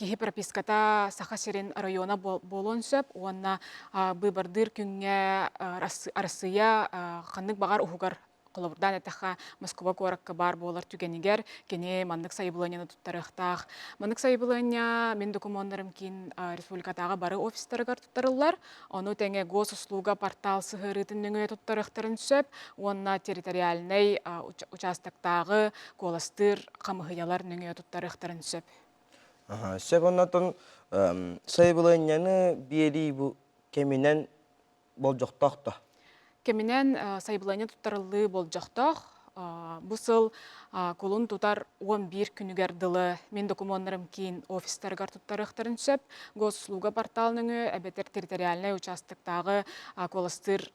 кейі прописката сақа серен района болуын сөп, онына бұйбардыр күнге арасыя қанық бағар ұғығар құлабырдан әттіққа Москва қораққа бар болар түгенігер, кене манық сайбыланяны тұттарықтақ. Манық сайбыланя мен документарым кейін республикатаға бары офистарығар тұттарылар, оны тәңе госуслуга портал сығырытын нүңе тұттарықтарын сөп, онына территориальный участақтағы коластыр қамығыялар нүңе тұттарықтарын сөп. Сөп оннатын сайбыланяны бері кемінен бол жоқтақты. Кемінен сайбылайны тұттарылы бол жоқтақ. Бұсыл колын тұтар 11 күнігерділі мен документарым кейін офистарғар тұттарықтарын сөп, госуслуга порталының әбетер территориальный участықтағы колыстыр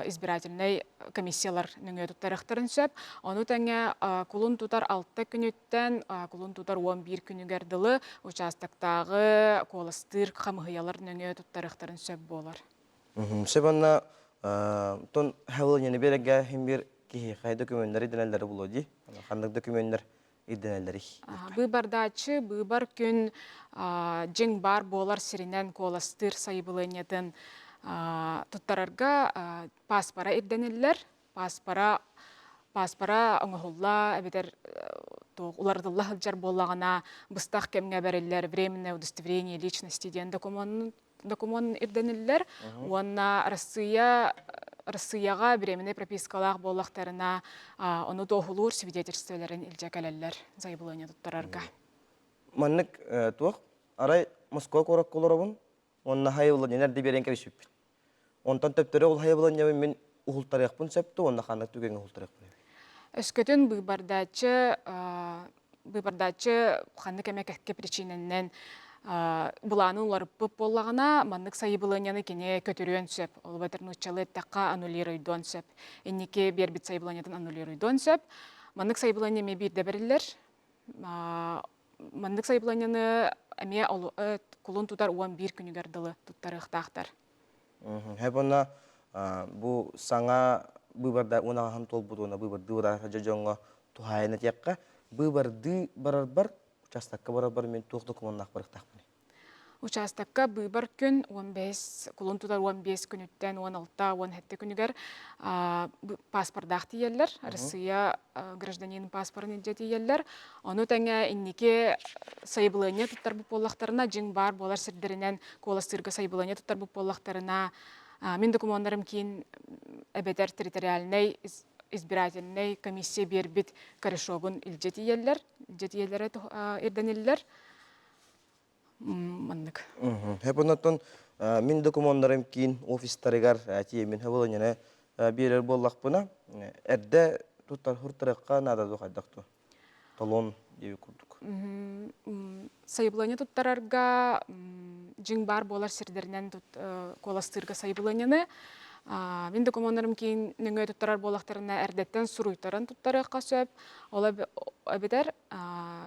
избирательный комиссиялар нүңе тұттарықтарын сөп. Оны тәңе колын тұтар 6 күніттен колын тұтар 11 күнігерділі участықтағы колыстыр қамығыялар нүңе тұттарықтарын сөп болар. Сөп тон хавылыняны береге химбир кихи хай документтер иденеллери булоди. Кандык документтер иденеллери. Быбардачы, быбар күн жың бар болар сиринен коластыр сайбылынятын туттарарга паспара иденеллер, паспора оңохулла эбетер улардылла хылжар боллагана быстах кемге бериллер временное удостоверение личности диэн документ ирдениллер. Уанна Россияга временный пропискалах боллактарына оны тоохулуур свидетельстволарын илжекелелер заявление туттарарга. Маннык туох арай Москва корак колорабын, онна хайылы нерде берен керешіп. Онтан төптөрі ол хайылы небен мен ухултарыяқпын сөпті, онна ханық түген ухултарыяқпын. Өскөтін быйбардачы ханны кемекке причиненнен буланы уларып боллагана маннык сайыбылыняны кене көтөрүөн сөп. Ол батырны учалы такка аннулируйдон сөп. Эннике бербит сайыбылынятын аннулируйдон сөп. Маннык сайыбылыня ме бирде берилер. Маннык сайыбылыняны эме кулун тутар уан бир күнүгөр дылы туттарыктактар. Хепона бу саңа быйбарда унахан толбудуна быйбарды ура жожоңго тухайны текка быйбарды барар участокка барар мен тух документнак барыктакмын. Участокка быйбар күн 15 кулун тутар 15 күнүттен 16-17 күнүгөр паспордак тиеллер, Россия гражданин паспортын илже тиеллер. Ону теңе иннике сайбылыне туттар бу боллактарына жиң бар болар сирдеринен коластырга сайбылыне туттар бу боллактарына мен документтарым кийин эбетер территориальный избирательный комиссия бербит корешогун илже тиеллер, ирдениллер. Маннык. Хепонаттан мен документтарым кийин офистарыгар тиемен хабылыне берер боллакпына эрде туттар хуртарыкка надады кайдакту. Талон деп курдук. Сайбылыне туттарарга жиң бар болар сирдеринен коластырга сайбылыне мен документтарым кийин нөңө туттарар болактарына эрдеттен суруйтарын туттарыкка сөп. Ол эбетер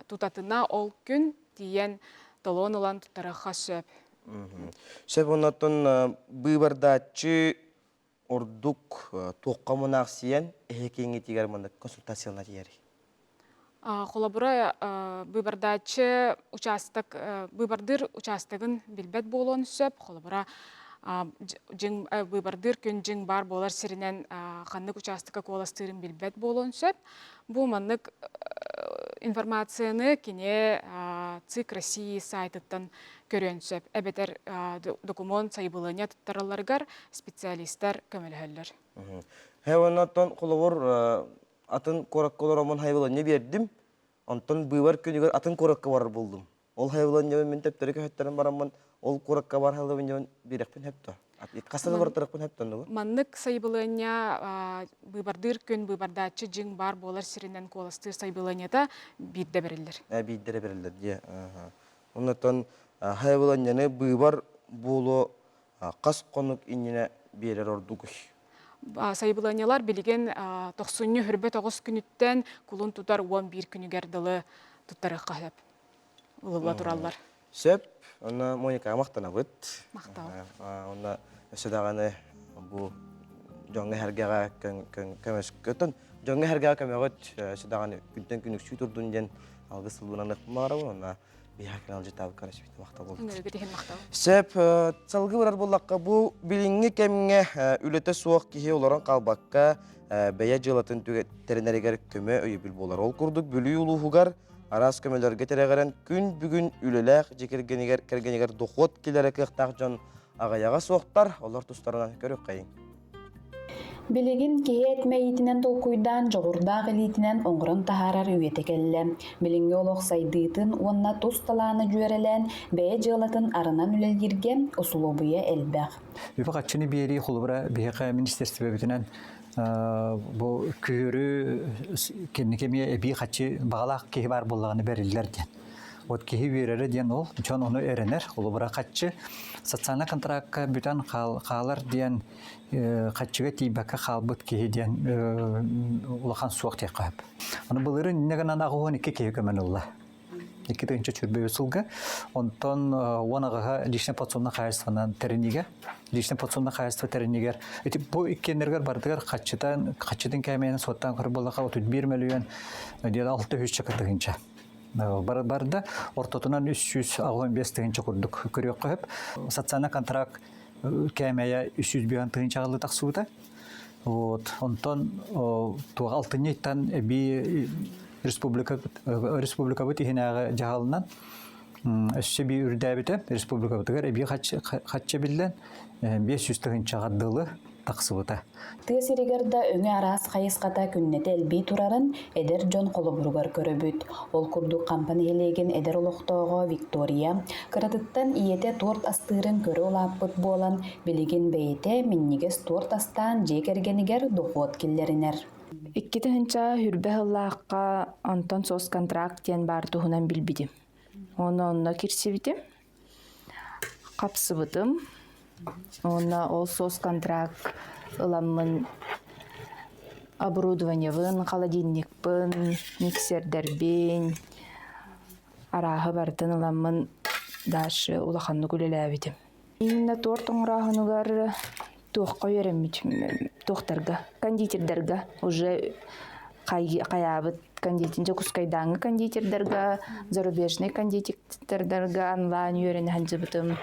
тутатына ол күн тиен талон улан туттарыкка сөп. Сөп оннаттан быйбардачы ордук тоққа мұнақ сиен эхекеңе тигер мындық консультациялна тиери. Қолабыра быйбардачы быйбардыр участогын билбет болуын сөп. Қолабыра быйбардыр күн жиң бар болар сиринен ханнык участокка коластырын билбет болуын сөп. Бу маннык информацияны кине ЦИК России сайтыттан көрөн сөп. Эбетер документ сайбылыне туттараларгар специалисттар көмөлһөллөр. Хеванаттан коловор атын коракколоромон хайбылыне бердим. Онтон быйбар күнүгөр атын коракка барар болдум. Ол хайбылыне мен тептери көһөттөрүн барамын. Ол коракка бар хайбылыне берекпин хепто. Кастады бартырыкпын хептон. Маннык сайбылыне быйбардыр күн быйбардачы жиң бар болар сиринен коластыр сайбылынета бирде берилер. Бирде берилер, дие. Оннотон хайбылыне быйбар болу кас конук инне берер ордугуш. Сайбылынялар билеген 90 хүрбе 9 күнүттен кулун тутар 11 күнүгөр дылы туттарыкка хеп. Улула тураллар. Сөп, она Моника мактанабыт. Мактау. Она сөдаганы бу жоңга хергага көмөс көтөн жоңга хергага көмөгөт сөдаганы күндөн күнүк сүйтүрдүн ден алгысылбынан ыкмарабы она бихакал житабы карашбит мактал болду. Сөп салгы барар боллакка бу билинги кемге үлөтө суак кихи олорон калбакка бая жылатын теренеригер көмө өйүбүл болар. Ол курдук бүлүү улуугар арас көмөлөргө терегерен күн бүгүн үлелек жекергенигер кергенигер дохот келере кыктак жон агаяга соктар олар тустарынан көрөк кайын. Билигин киет мейтинен толкуйдан жогурдаак элитинен оңгорон тахарар үйетекелле. Билинге олох сайдыытын уонна тус талааны жүйерелен бэйэ жыалатын арынан үлелгирге усулубуя элбэх. Үпакатчыны бери хулубура бэйэка министерство битинен бу күрү кенекеме эби качы багалак кеhi бар боллаганы берилер ден. Вот кеhi берери ден ол жон ону эренер хулубура качы социальный контрактка бүтән калар ден качыга тийбакка калбыт кеhi ден улахан суак тек кап. Аны булыры негенан агуын ике кеhi көмөнүлла. Iki tığınca çürbe usulga, ondan onağa lişne patsonuna kayıstığından teriniger, lişne patsonuna kayıstı teriniger. Bu iki energer bardıgar kaçıdan kaymayana sottan kırbalığa 31 milyon diye 600 çakı tığınca. Barda ortadan 300 15 tığınca kurduk. Körüyor hep. Satsana kontrakt kaymaya 300 milyon tığınca alı taksuda. Вот, онтон туга алтынньыттан би республика бит ихинага жагалынан өссө би үрдәбите республика битгер би хатча билен 500 чагадылы таксыбыта. Тыасиригерда өңө арас хайыската күннете элби турарын эдер Джон Колобуругар көрөбүт. Ол курдук компаниялеген эдер олохтоого Виктория кыратыттан иете торт астырын көрө олаппыт болан билигин бейте миннигес торт астан жекергенигер дохот киллеринер. Икки тыһынча хүрбэ хыллааққа онтон соос контракт тиэн бар туһунан билбитим. Онно кирсибитим. Капсыбытым. Онна ол соос контракт ыламмын оборудованиевын, холодильникпын, миксердербен, арааһы бартын ыламмын даашы улаханны күлелээбитим. Именно торт оҥураахынугар туохқа үйренмитим, туохтарга, кондитердерга, уже каябыт кондитинче кускайдаңы кондитердерга, зарубежный кондитердерга онлайн үйренэхэн жыбытым.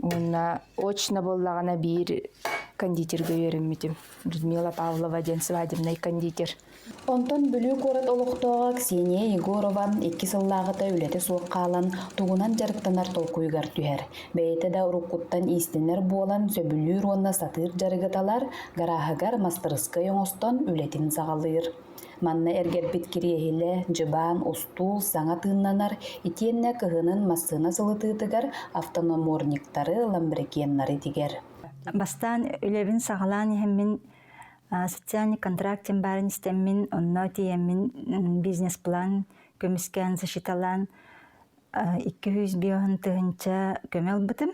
Онна очно боллагана бир кондитерге үйренмитим. Людмила Павлова ден свадебный кондитер. Онтон бүлүү корот олохтоога Ксения Егорова 2 сыллагыта үлете суоккаалан тугунан жарыктанар толкуйгар түһэр. Бейте да уруккуттан истинер болан сөбүлүү ронна сатыр жарыгыталар гарахагар мастырыска yoңостон үлетин сагалыр. Манна эргербит кириехиле жыбаан устул саңа тыыннанар итиенне кыһынын массына сылытыытыгар автономорниктары ламбрекеннары тигер. Бастан үлебин сагалан хеммин социальный контрактен барын истеммин, онно тиеммин бизнес-план көмүскән зашиталан 200 биоһын тыһынча көмел бытым.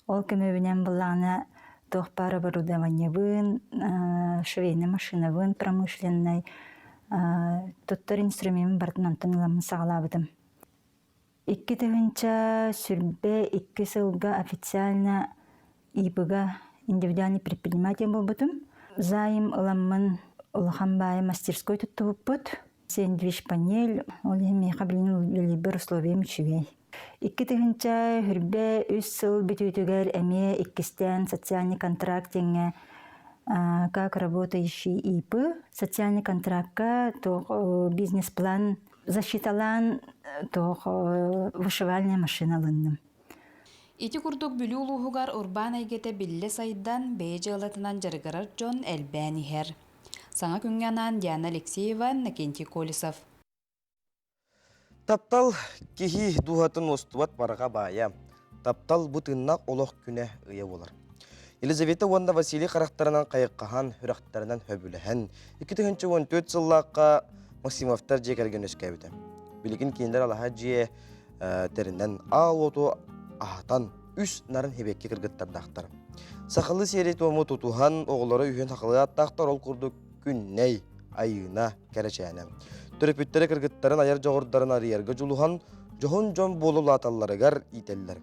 Ол көмөбүнен булана тохпар оборудованиебын, швейный машинабын промышленный, туттар инструмент бартын онтон ыламын сагалабытым. 2 тыһынча сүрбе 2 сылга официально ибыга индивидуальный предприниматель болбутум. Зайым ыламмын улахан мастерской туттубут. Сэндвич панель, ол эми кабилин либер условием чүгей. 2 тыһынча хүрбе 3 сыл бүтүтүгер эме 2-стен социальный контрактинге как работающий ИП, социальный контрактка, то бизнес-план засчиталан, то вышивальная машина лынным. Ити курдук бүлүү улуһугар урбан айгете билле сайдан бэйжэ ылатынан жарыгарар Джон Элбэни хер. Саңа күнганан Диана Алексеева, Накенти Колесов. Таптал кихи дуһатын остуат барга бая. Таптал бутыннак олох күнэ ыя болар. Елизавета Уанда Василий қарақтарынан қайыққахан, хүрақтарынан хөбіліхін. 2014 жыллаққа Максимовтар жекерген өскәбіді. Білігін кейіндер алаға жие терінен ал оту ағатан үс нарын хебекке кіргіттардақтар. Сақылы сері туымы тұтуған оғылары үйен сақылы аттақтар ол күрді күнней айына кәречәне. Түріпіттері кіргіттарын аяр жоғырдарын арыярғы жұлуған жоғын жон болу латаларығар ителілер.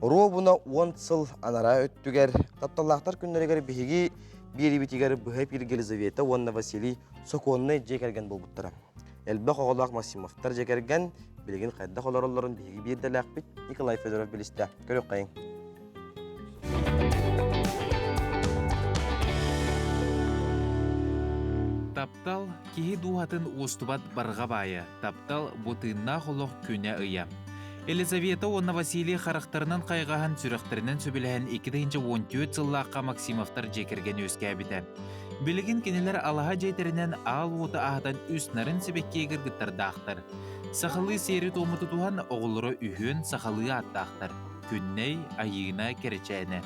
Оруо буна 10 сыл анара өттүгер, тапталлақтар күннерегер бихиги бири битигер бұхайп Елизавета Уанда Василий соконны жекерген болбуттара. Элбек оғылақ Максимовтар жекерген, білген қайда қоларыларын бихиги бирделәқ бит Николай Федоров білісті. Көрек қайын. Таптал кихи дуғатын устубат барға бая, таптал бұтынна қолық күне ұя. Елизавета Уанда Василий қарақтарынан қайғахан сүріқтерінен сөбіліген 2014 жыллаққа Максимовтар жекерген өскәбіді. Білігін кенелер алаға жейтерінен ал оты ағадан үстінарын себекке егіргіттарды ақтар. Сақылы сері томы тұтуған оғылыры үйін сақылы аттақтар. Күнней айығына керечәйіне.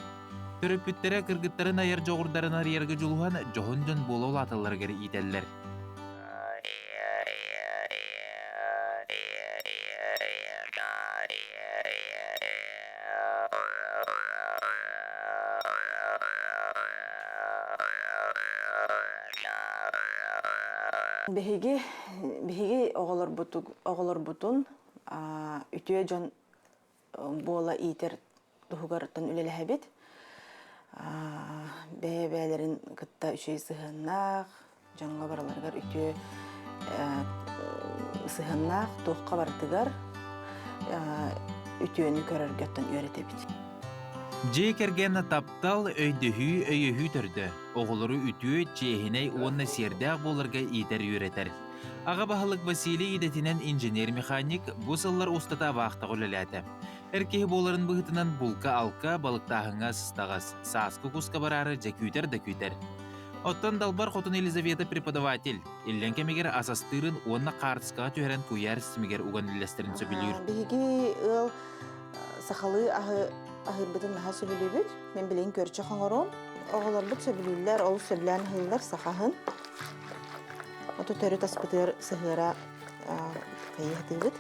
Түріпіттері кіргіттарын айыр жоғырдарын арыярғы жұлуған жоғын-жон болу аталарғыр ителлер. Беһиги оголор бутун үтүе жон бола итер тугартан үлелехебит. Бәләрен кытта үшей сыһыннак, жанга бараларгар үтүе сыһыннак тоққа бартыгар үтүөнү көрөргөттөн үйрөтебит. Же керген таптал өйдөхү өйөһү төрдө. Оғылыры үтүө чехиней онна сердәк болырга итер үйретер. Аға бахылык Василий идетинен инженер-механик бұсыллар устата вақтағы өлеләті. Әркеhi боларын бұғытынан булка алка балықтағыңа сыстағас. Сасқы куска барары жакүйтер да күйтер. Оттан далбар хотын Елизавета преподаватель. Иллен кемегер асастырын онна қартысқа түйерен күйер сімегер уған үлестерін сөбілер. Биһиги ыл сахалы ахырбытын наха сөбілебіт. Мен білейін көрчі қаңырон. Оғыларбыт сөбілілер, олу сөбілен хыллар сахахын. Оту төрі таспытыр сығыра кайықтыбыт.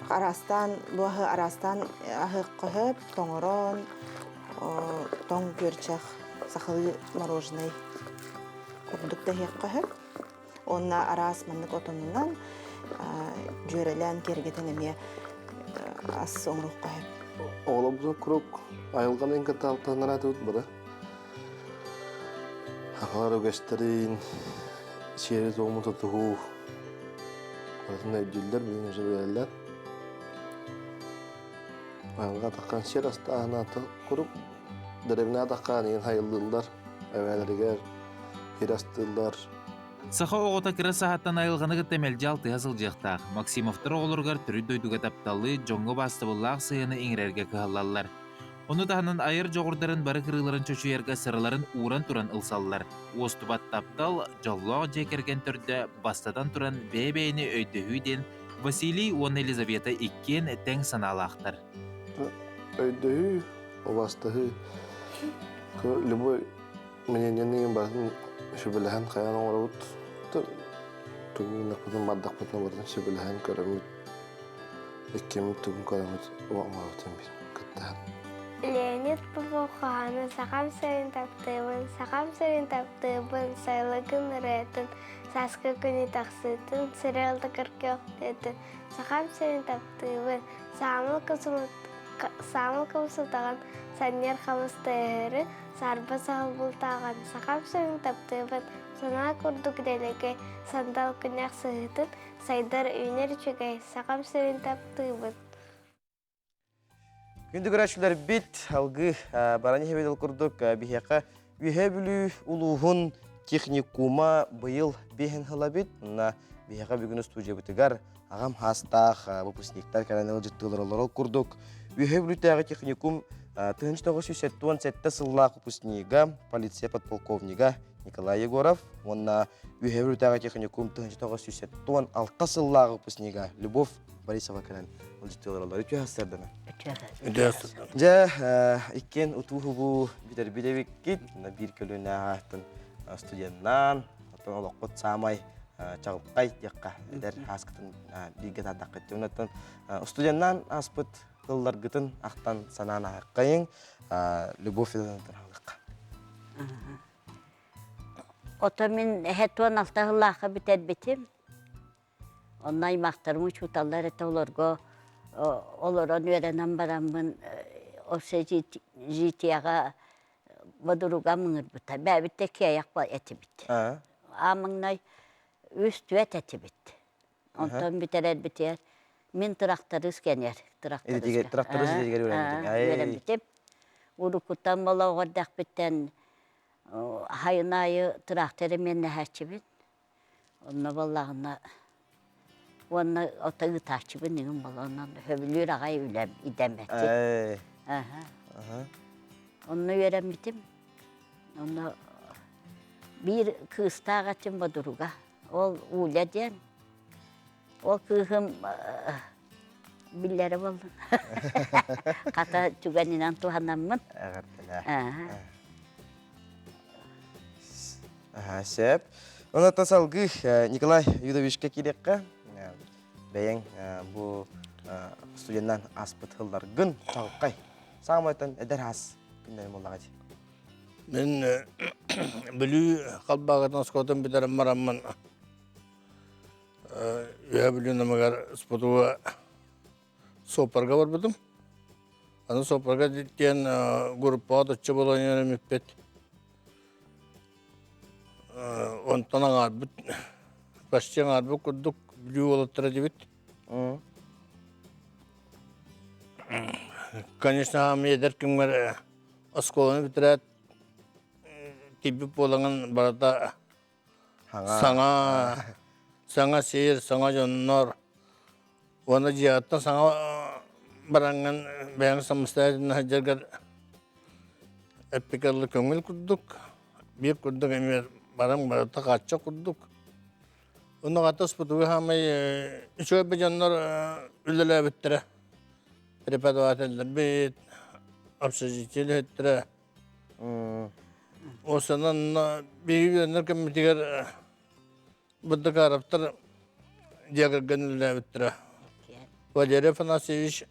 Бұғы арастан ахық қығып, тоңырон, тоң көрчақ сахалы мороженый көрдікті хек қығып. Онна арас маннык отонунан жөрелен кергетен еме ас оңруқ қығып. Оғла бұзын күрік айылған ең кітті алтығынан әтуіт бұда. Ақалар өгестерін, сері тоғымы тұтығу, отын өйділдер білін өзі бәрілер. Айылға таққан сер астағына күрік, дәревіне таққан ең хайылдылдар, әвәлерігер, ер астылдар. Саха оғыта кірі сағаттан айылғаны кіттемелді алты асыл жақтақ. Максимовтар оғылырғар түрі дөйдіға тапталы, жоңғы басты бұллақ сыйыны еңірерге кығалалар. Оны тағынан айыр жоғырдарын бары кырыларын чөчуерге сырыларын уран туран ылсаллар. Остубат таптал, жоллоқ жекерген түрді бастадан туран бәй-бәйіні өйдіхүйден Василий он Елизавета иккен тәң саналақтар. Өйдіхүй, обастығы, любой мнениенің барын шөбіліген қаян оңырауыт. Түгін нақпытын маддақ бұтын барын шөбіліген көріміт. Иккемін түгін көріміт оңырауытын бір күттіген. Леонид Попоханы сақам сәрін таптыбын, сайлығын рәтін, сасқы күні тақсытын, сірелді кіркеқ детін. Сақам сәрін таптыбын, самыл қымсылтаған сәнер қамысты әрі, сарба сағылбылтаған. Сақам сәрін таптыбын, сана күрдік дәлігі, сандал күнәқ сығытын, сайдар үйнер чүгей. Сақам сәрін таптыбын. Күнді көрәшілер бет, алғы бараны хебедел күрдік бігеқа үйе бүлі ұлуғын техникума бұйыл бейін хыла бет. Бігеқа бүгіні студия бұтығар ағам хастақ, выпускниктар кәрәнел жыттылар олар күрдік. Үйе бүлі тәғі техникум 1977 сыллақ выпускнига полиция подполковнига Николай Егоров. Онна үйе бүлі тәғі техникум 1976 сыллақ выпускнига Любовь Борисова кәрән. Үтü hastardana. Ja, ikken utuhu bu bitar bidevik bir kölüne hattın studiyandan, atın olaqot samay çağıpqay yakka der haskıtın bilge tadaqet jonatan studiyandan aspıt kıllar gıtın aqtan sanana haqqayın Любовь edanatın halqa. Ota min hetvan altahıllaqa biter bitim. Onay maqtarımı çutallar et olorgo Oloran öğrenen baramın o jitiyaga baduruga mıngır buta. Bäbitte ki ayak var eti bit. Amınay üstvet eti bit. Ondan biterer biter. Min traktarız gener. Traktarız diye öğren bitim. Urukutan bala ordak bitten hayınayı traktörü menne herçibin. Onunla vallahına Ona otağı takip edin balondan hövülür ağay ülem idemekti. Onu öğrenmiştim. Onu bir kız tağatım baduruga. Ol uğla diyen. O kızım billeri oldu. Kata çuganinan tuhanamın. Evet. Sep. Ona tasalgı Nikolay Yudovичке kirekka. Bəyən bu studiyandan aspıt hıllar gün çağıqqay. Sağmaytan eder has gündənim olağı deyil. Ben bilü qalbağıdan skotan biterim maramman. Üye bilü namagar spotuva soparga var butum. Ana soparga ditken grupa atçı bolan yönem ippet. Ondan ağar bit. Başçıyan ağar bit kurduk. Bilü olattıra dibit. конечно, hamı eder kimler oskolanı bitiret tibip olanın barada sana seyir, sana jonlar. Ona cihatta sana barangan bayan samastayın hajargar epikarlı köngül kurduk. Bir kurduk emir barang barata kaçça kurduk. Onu katas putuğu hamay şöyle bir jonlar ülele bittire. Preparat eller bit. Apsajicili ettire. O zaman bir yönler kemitiger Burada karaptar diğer gönüllüler bittire. Vajere falan seviş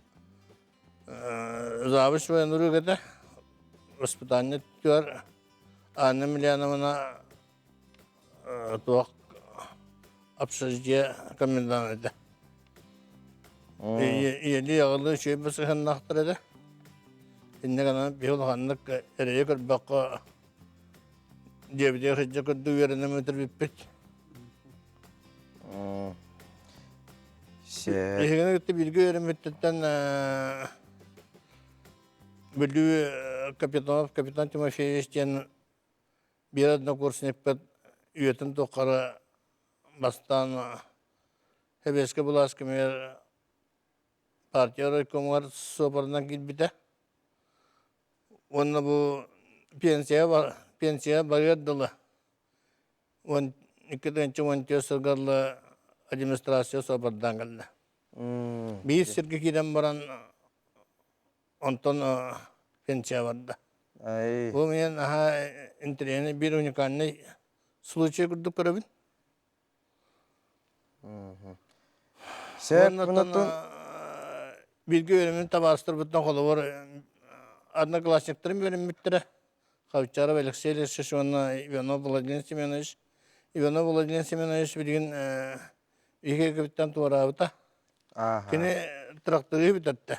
zaviş ve nuru gede hospitalne tutar annem milyonuna tuak apsajciye kamindan ede. Yedi yağlı şey bası hannaktır ede. İnne kadar bir yol hannak ereye kır bakka cebide hıcca kurdu yerine müdür bipit. Ehine gitti bilgi öğrenmekten bölüğü kapitan Timofeyevich diyen bir adına kursun yapıp üyetin tokara bastan hebeske bulaşkı meğer partiya raykomlar soparından gitbide. Onunla bu pensiyaya barıyadılı. İki tane çuvantiyo sırgarlı administrasyon sopardan geldi. Bir sirke giden baran ondan pensiya vardı. Bu men aha interene bir unikanlı случай kurduk karabin. Ondan bilgi öğrenimi tabastır bütün kolu var. Adına klasniklerim benim bittire. Kavçara ve Alexey'le şaşıvanla Ivanov Vladimir Semyonovich bilgin iki kapitan tuvarı bita. Kini traktörü bitattı.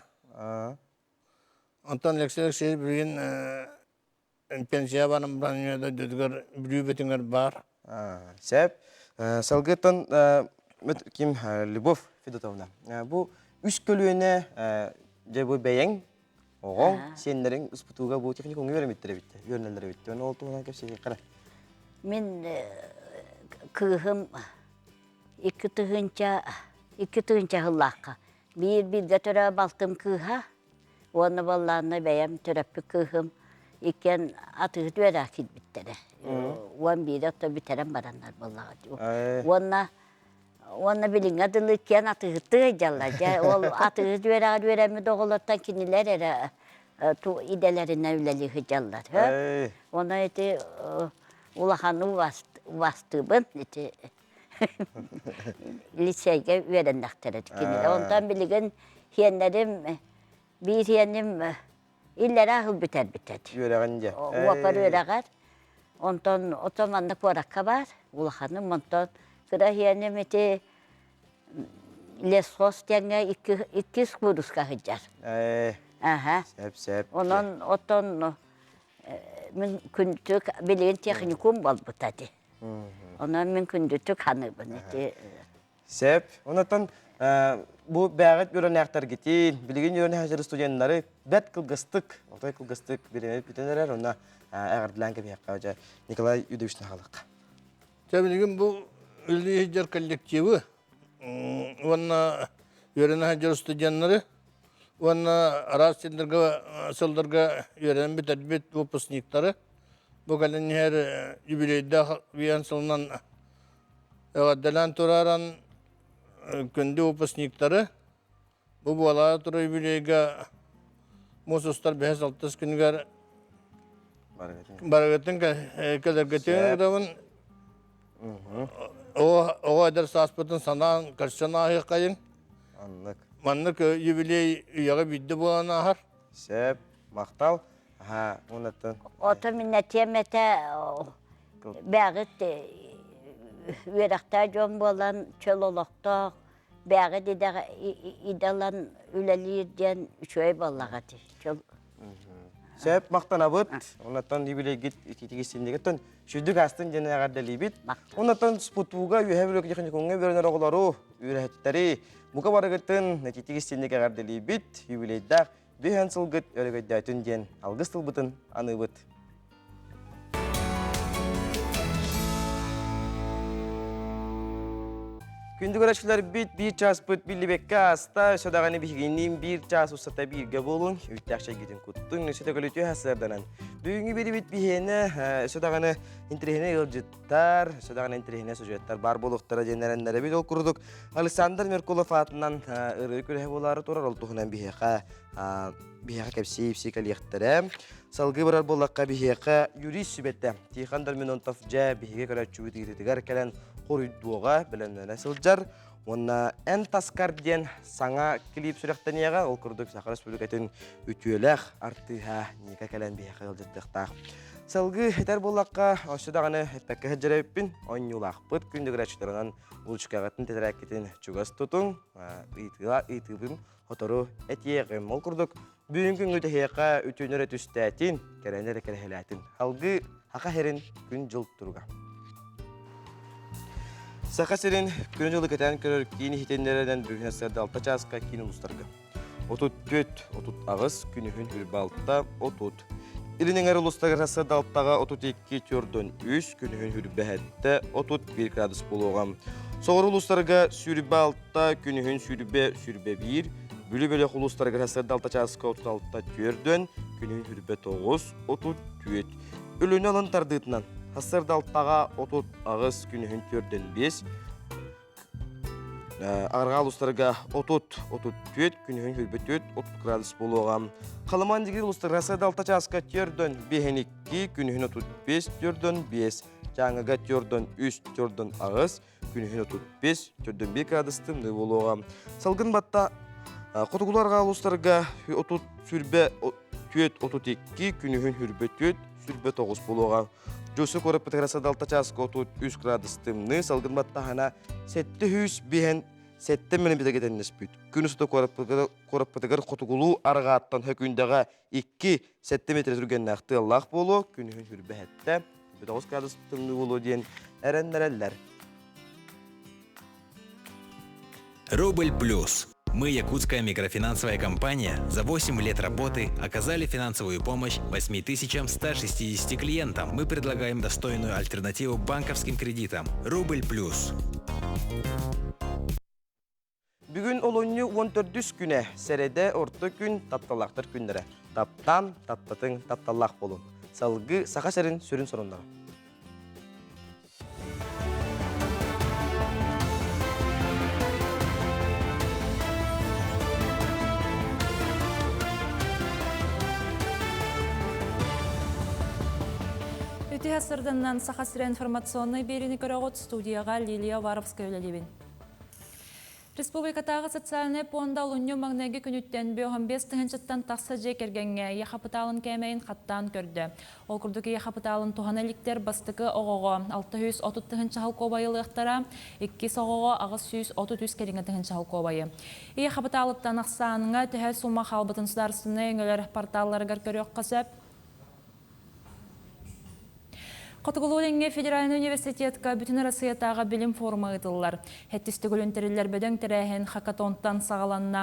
Ondan Alexey bilgin pensiya varım branyoda düdügar büyü betinger var. Sep, salgıtan kim Любовь Федотовна. Bu üst kölüğüne bu beyen oğun senlerin usputuğa bu teknik onu öğrenmettire bitti. Yönlendirme bitti. Onu oldu ona köşeye kara. Min kıhım iki tığınca hıllakka. Bir götüre baltım kıha. Onu vallahi beyem töröpü kıhım. İken atığı dörak bittere. On bir de biteren baranlar vallahi. Ona bilin adılıkken atığı tığıcallaca. Atığı dörak doğulattan kiniler era idelerine üleli hıcallar. Ona eti ulahanı vastıbın eti liseye öğrendikleri. Ondan bilin hiyenlerim bir hiyenim illere ahıl biter. Öğrenince. Vapar öğreğer. Ondan otomanlık varakka var. Ulahanım ondan kıra hiyenim eti lesos denge 200 kuruska hıcar. Sep. Onun oton mümkündük bilin teknikum bol butadı. Onun mümkündük hanı bunu. Sep. Ondan bu bağıt öğrenekler gitin. Bilgin öğrenekler studentleri bet kılgıstık. Otay kılgıstık bilinip bitenler ona ağırdılan gibi yapacak. Nikolay Yudeviş'in halık. Tabii bu Ülke Hicr kollektivi. Ona öğrenekler studentleri ona aras sildırga öğrenen bir tedbir vupusnikleri. Bu kalın her jubileyde viyansılınan evaddelan turaran kendi vupusnikleri. Bu bala tura jubileyge musustar 5-6 günler baragatın kadargatın adamın o eder saspatın sanan karşına ayı kayın. Anlık. Manlık jubiley yağı biddi bu anahar. Sep, maktal. Ha, ondan. Oto minnetiyemete bağıt üyerekte jom bolan çölolokta bağıt idalan üleliyden şöyle ballagati. Сөп мақтанабыт, онаттан юбилейгит итигисиндегеттен шүдүк астын жана агардалибит. Онаттан спутуга юхебрөк жехнеконге беренер оголору үрәһеттәри буга барыгытын итигисиндеге агардалибит юбилейда бehen сылгыт өрөгөйдәтүн ден алгыс тылбытын аныбыт. Күндү көрәчләр бит bir час бит биллибекке аста сөдәгәне бигеннин bir час усата бирге болун үттәкчә гидин куттың сөдә көлөтү хәсәрдәнән. Бүгүнкү бери бит бихене сөдәгәне интерехне йылҗыттар, сөдәгәне интерехне сюжеттар бар булыктары денәрәннәре бит ул курдук. Александр Меркулов атынан ыры күләһе булары турар ул туһунан бихека кепси психологтары. Салгы барар булакка бихека юрист сүбәттә. Тихандар Минонтов жа бихеге көрәчү дигәр калан Хоридуга белән насылҗар. Онна эн таскарден саңа клип сүрәктәнияга ул курдук Сахара Республикатын үтүеләх артыга ника калан бихега йылҗыттыктак. Салгы хәтер булакка ашыдаганы хәтәккә җәрәппин онюлак бит күндә грәчләреннән улчкагатын тәрәккетен чугас тутун итыбым отору этиеге мол курдук бүгүнкү үтәһәкә үтүнөрө түстәтин кәрәнәре кәрәһәләтин алгы хака херин күн жыл турга Сахасерин күн жылы кетен көрөр кийин хитендерден бүгүн сәрдә 6 часка кийин устарга. Отут төт, отут агыс күнүһүн хүрбалтта отут. Иринеңер улустагы сәрдә 6-га отут 2 төрдөн 3 күнүһүн хүрбәһәттә отут 1 градус булган. Соғыр улустарга сүрбалтта күнүһүн сүрбе 1 бүлү-бөлө улустарга сәрдә 6 часка 36-та төрдөн күнүһүн хүрбе 9 отут 4. Өлөнө алын тардытынан Хасырда алтаға отут ағыз күнүһүн төрден 5. Арғал ұстарға отут төт, күнүһүн хүрбе 4, 30 градус болуға. Қалыман дегер ұстарға хасырда алта часка төрден 5-2, күнүһүн 35, төрден 5. Жаңыға төрден 3, төрден ағыз, күнүһүн 35, төрден 1 градус тымды болуға. Салғын батта қотығыларға ұстарға отут сүрбе 4, 32, күнүһүн хүрбе 4, сүрбе 9 болуға. Жусы көріп бітігірасады 6 часқа отут 3 градус тымны, салғын баттағана 700 бейін 7 міні бітіге денес бүт. Күн үсті көріп бітігір қотығылу арғаттан хөкіндіға 2-7 метр түрген нақты Аллах болу, күнігін хүрбе әтті 9 градус тымны болу дейін әрән-әрәлләр. Рубль плюс. Мы, якутская микрофинансовая компания, за 8 лет работы оказали финансовую помощь 8160 клиентам. Мы предлагаем достойную альтернативу банковским кредитам. Рубль плюс. Бүгін олонны 14 күне сәреде орты күн тапталақтыр күндері. Таптан, таптатын, тапталақ болun. Салғы сақа сәрін сүрін сонындар. Үтіғасырдыңнан Сахасыра информационный беріні көріғыт студияға Лилия Варовская өлелебін. Республикатағы социальный понда лунью магнеги күніттен 15-тігіншіттен тақсы жекергенге яқапыталын кәмейін қаттан көрді. Ол күрдігі яқапыталын туған әліктер бастықы оғығы 630-тігінші халқобайы лықтара, 2 оғығы ағыз 130 керіңі-тігінші халқобайы. Яқапыталыптан ақсаныңа түхәл сума қалбытын сұдарсыны өңілер порталларығар көрек қасып, Котугулуленге Федеральный университетка бүтін Россиятаға білім форумы ұтылылар. Хәттісті көлінтерілер бөдің тірәхен хакатонтан сағаланна.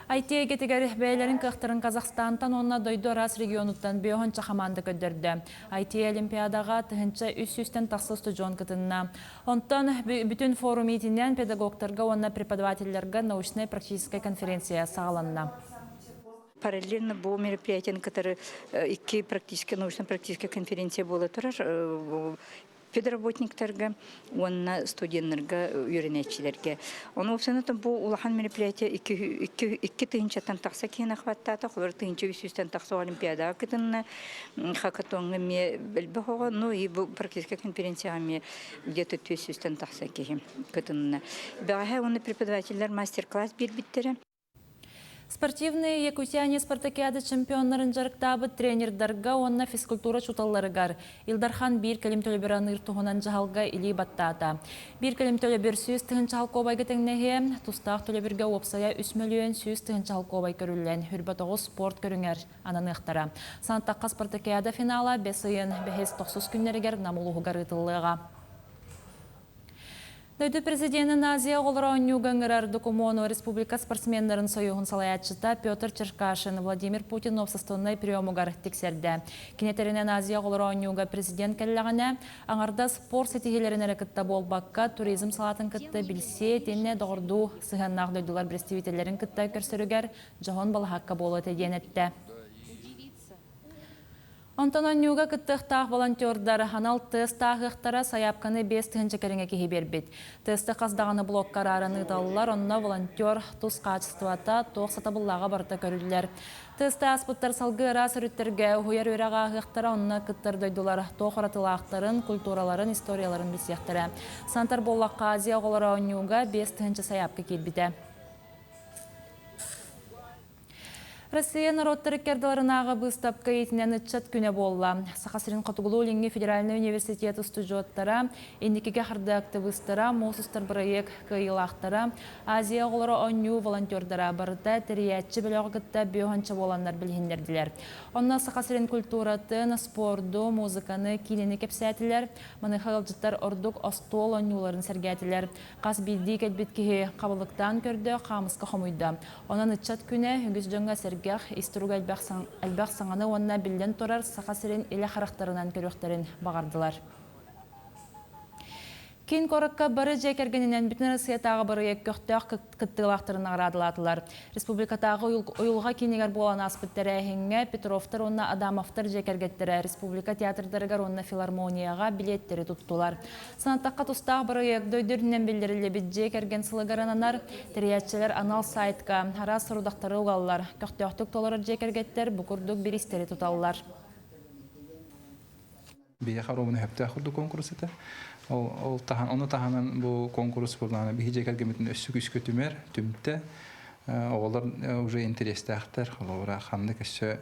IT кетігер бәйлерін қықтырын Қазақстантан онна дойду рас регионуттан бүйоғынша қаманды көддірді. IT олимпиадаға тұхынша 300-тен тақсы студион кытынна. Онтан бүтін форум етінен педагогтарға онна преподавательлерге научно-практическая конференция сағаланна. Параллельно бұл мероприятиян, которые iki практически научно-практическая конференция была тұрар, педработниктарға, онна студентлерге, үйренетчілерге. Оны опсанатын бұл улахан мероприятия iki тыгынчаттан тақса кейін ақваттаты, құлар тыгынча 300-тен тақса олимпиадаға кітінна, хакатонға ме білбі хоға, ну и бұл практическая конференцияға ме где-то 200-тен тақса кейін кітінна. Баға оны преподавательлер мастер-класс бір біттері. Спортивный Якутияне спартакиада чемпионнарын жарықтабы тренердарға онна физкультура чуталларыгар. Илдархан бір кәлім төлі аныр тұғынан жағалға или баттата. Bir кәлім төлі бір сүйіз тұғын чалқобайғы тәңнеге, тұстақ төлі бірге опсая 3 миллион сүйіз тұғын чалқобай көрілен. Хүрбатоғы спорт көріңер ананы ұқтара. Санаттаққа спартакиада финала бесыйын бәхес 90 күннерігер намылуғығар ұтылыға. Дөйді президенті Азия олыра онюгаңырар Докумону республика спортсмендерін союғын салаятчыта Петр Черкашин Владимир Путин обсастонной приемугар тексерді. Кенетерінен Азия олыра онюга президент кәлләғіне аңарда спорт сетихелерін әрекетті болбаққа туризм салатын кітті білсе тенне доғырду сығаннақ дөйділер представителерін кітті көрсірігер жоғын балахаққа болы теден әтті. Онтононюга кыттықтақ волонтердар ханал тестағықтара саяпқаны 5 түхінчекеріңе кеге бербет. Тесті қаздағаны блок қарараны талылар, онына волонтер тұз қачыстывата тоқ сатабыллаға барта көрілілер. Тесті аспыттар салғы ырас үріттерге ұйар өреға ағықтара, онына кыттар дөйділар тоқ оратылақтарын, культураларын, историяларын бісектірі. Сантар боллаққа Азия олара онюга 5 түхінче саяпқы келбіді. Россия народтары кердаларынағы бұстапқа етінен үтчат күне болла. Сақасырын Қатуғылу Ленге Федеральный университеті студиоттара, ендекеге қарды активистара, мосустар проект кайылақтара, Азия олары оню волонтердара барыда тіриятчі біліғітті бүйіғанчы боландар білгендерділер. Онна Сақасырын культуратын, спорду, музыканы, кинені кепсәтілер, мұны қағылжыттар ордық остол онюларын сәргәтілер. Қас білді кәлбеткеге қабылықтан көрді, қамысқа қомойды. Онан үтчат күне үгіз жонға Иструга әлбәқ саңаны онына білден тұрар сақасырын елі қарақтарынан көріқтерін бағардылар. Кейін қорыққа бары жекергенінен бүтін Россиятағы бары көқтіғ күттілақтарын ағырадылатылар. Республикатағы ойылға кейінегер болан аспыттары әхіңе Петровтар онына Адамовтар жекергеттері, Республика театрдарығар онына филармонияға билеттері тұттылар. Санаттаққа тұстағы бары дөйдірінен білдірілі біт жекерген сылығарананар, тіриятчелер анал сайтқа, ара сұрудақтары ұғалылар. Көқтіғтік толырыр жекергеттер бұқырдық бірістері тұталылар. Onu tahanan bu konkurs bulduğuna bir hicek ergemetin üstü güç kötümer tümte oğullar уже interestahtar oğullar xanlık üstü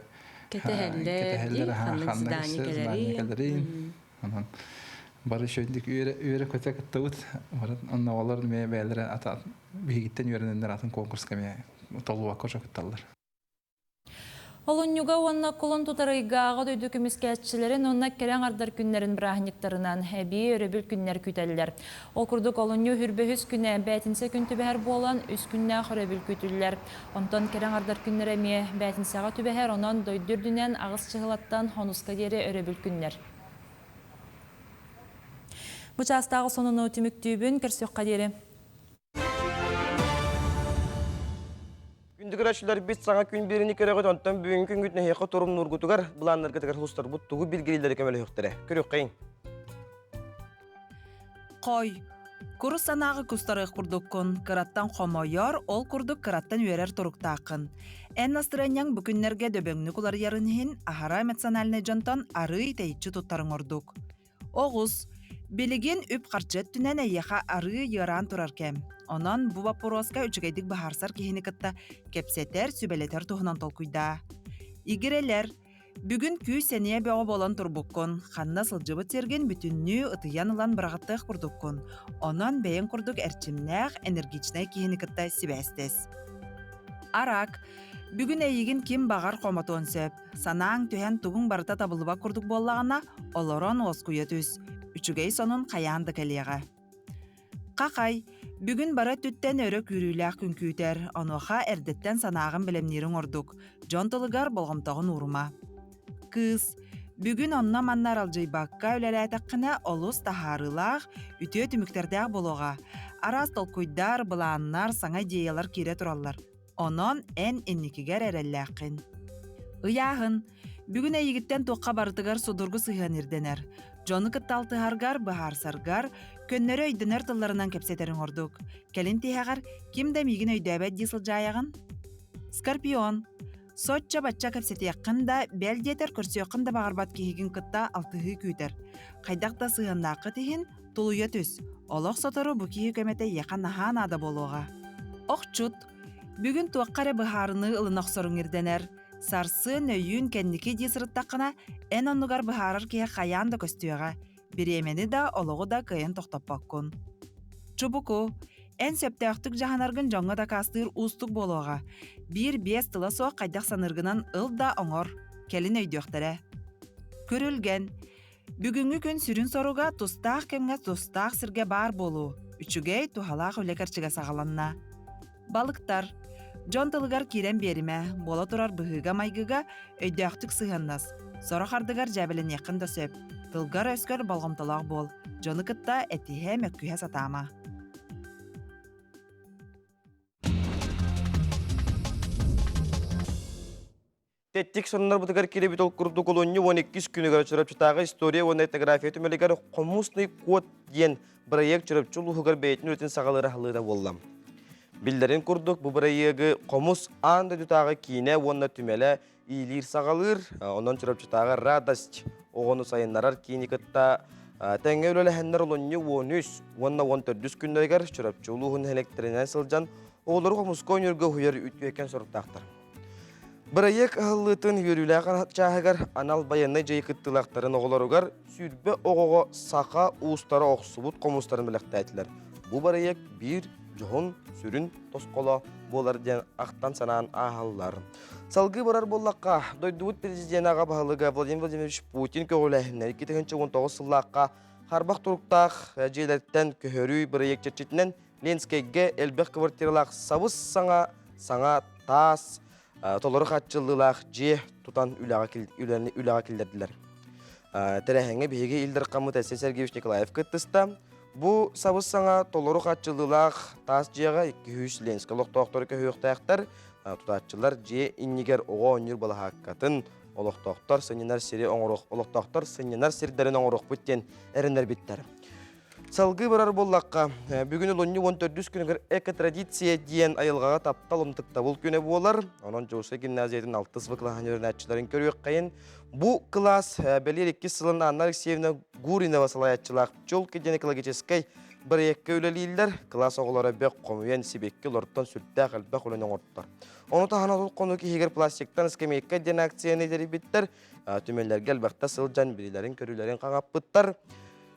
keteheller xanlık üstü zdaniykeleri barı şöyledik üyere kötek attavut onunla oğullar demeye beylere ata bir gitten yörenenler atın konkurs kemeye toluğa koşak attallar. Олынюга онна колон тутарыйгаға дөйді көмескәтшілерін онна керен ардар күннерін бірахниктарынан әбі өребіл күннер күтәлілер. Ол күрдік олыню хүрбе үз күнне бәтінсе күн түбәр болан үз күнне өребіл күтілілер. Онтан керен ардар күннер әме бәтінсеға түбәр онан дөйдүрдінен ағыз чығылаттан хонуска дері өребіл күннер. Бұчастағы сонын өтіміктүйбін кірсіққа дері. Күндігірәшілер бет саңа күн беріне кереғі онтан бүгін күн күтіне хеқі тұрым нұргутығар, бұланлар кетігер хұстар бұттығы білгелелері кәмелі хөқтірі. Көрек қайын. Қой. Күрі санағы күстарық күрдіккін, қыраттан қомойор, ол күрдік қыраттан өрер тұрықтақын. Ән астыранияң бүкінлерге дөбөңні күлар ярынығын ахара эмоциональный жантан ары тәйітші тұттарын ордық. Оғыз. Белеген үп қарчет түнен әйеға ары яран тұрар кәм. Онан бұ вапороска үчігейдік бағарсар кехені кітті кепсетер, сүбелетер тұғынан толкуйда. Игерелер, бүгін күй сәнее бәға болан тұрбыққын, қанна сылжыбы терген бүтінні ұтыян ұлан бірағаттық құрдыққын. Онан бәйін құрдық әрчімнәқ энергичнай кехені кітті сібәстес. Арак, бүгін әйеген кем бағар қоматуын сөп. Санаң түйен тұғын барыта табылыба құрдық болағына олорон оскуя түс. Үчігей сонын қаянды кәлеға. Қақай, бүгін бара түттен өрі күріләқ күн күйтер, онуға әрдеттен санағын білімнерін ордық, жонтылығар болғымтағын ұрыма. Кыз, бүгін онна маннар алжайбаққа өләрәтіққіне олыс тахарылақ, үте түміктердәқ болуға. Арас толкуйдар, бұланнар, саңа дейялар кере тұралар. Онон ән энникігер әрәлләқін. Ұяғын, бүгін әйігіттен тоққа барытығар судырғы сыйған ерденер. Жоны кытталтыхаргар, бахарсаргар, көннөрі өйдінер тылларынан кепсетерін ордық. Кәлін тейхағар, кімді мейгін өйдәбәт десіл жайағын? Скорпион. Сотча батча кепсеті яқында, бәлдетер көрсеуқында бағарбат кейгін кытта алтығы күйтер. Қайдақта сығындақы тейін, тұлуя түс. Олық сотору бұ кейі көмәті яқан нахан ада болуға. Оқчут. Бүгін туаққары бұхарыны ылынақсорын ерденер. Сарсы нөйін кәннеке десіріттақына ән онығар бұхарыр кеге қаян да көстіуіға. Біремені да олығы да кайын тоқтаппаққын. Чубуку, ән сөптәқтік жағанарғын жоңға да кастыр ұстық болуға. 1-5 тыла соқ қайдақ санырғынан ыл да оңыр, кәлін өйдіқтірі. Көрілген, бүгінгі күн сүрін соруға тұстақ кемге тұстақ сірге бар болу. Үчігей тухалақ өлекарчыға сағаланна. Балықтар, жон тылығар керен беріме, бола тұрар бұғыға майгыға өйдіқтік сығаннас. Сора қардығар жәбілін еқінді сөп. Тылғар өскөр балғымтылақ бол. Жоны кытта әтіге мөккүйе сатама. Теттик соннар бұтығар келебет ол күрді колонны 12 күнігер жүріп чытағы история оны этнография түмелігер қомусный код ден проект жүріп чулуғығар бәйтін өтін сағалары халыда болам. Білдерін күрдік бұл проекті қомус анды дүтағы кейіне онына түмелі ийлер сағалыр, онын жүріп чытағы радость оғыны сайынларар кейіне кітта тәңе өлі әннер олонны 13-14 күнігер жүріп чулуғын электринен сылжан оғылары қомусқа өнерге хүер үткен сұрыптақтар. Проект ағылытын үйріліған чағығар анал баянны жай кыттылақтарын оғыларығар сүрбі оғыға сақа уыстары оқсыбыт қомыстарын біліқтәйтілер. Бұл проект бір жоғын сүрін тосқола болар ден ақтан санаған ағалылар. Салғы барар боллаққа дойдуыт президент аға бағылыға Владимир Владимирович Путин көгіләхіннен 2019 сыллаққа қарбақ тұрықтақ жейлерттен көхөрүй проект черчетінен Ленскейге әлбек квартиралақ сабыз саңа тас толары қатчылылақ же тұтан үліға келдерділер. Тәрәхіңе бейге илдір қамыт әсе Сергеевич Николаев күттіста. Бұл сабыз саңа толары қатчылылақ тас жеға 200 Ленскі лоқтауқтары көхөқтаяқтар тұтатчылар же иннигер оға өнер бала хаққатын олықтауқтар сыненар сердерін оңырық бүттен әріндер біттер. Салғы барар боллаққа, бүгін ұлынны 14 күнігір эко-традиция дейін айылғаға таптал ұмтықта бұл күні болар. Оның жоғысы гимназиятын 6 сывықлаған өрінәтшілерін көрек қайын. Бұл класс бәлер 2 сылын Анна Алексеевна Гуринова салаятчылақ жол кеден экологическай бір еккі өлелейлер. Класс оғылары бәк қомуен себекке лорттан сүрттәқ әлбәқ өлен оңырттар. Оны тағана тұл қону кейгер пластиктан скамейка ден акцияны едері біттер. Түмелерге әлбәқта сылжан бірілерін көрілерін қаңап бұттар.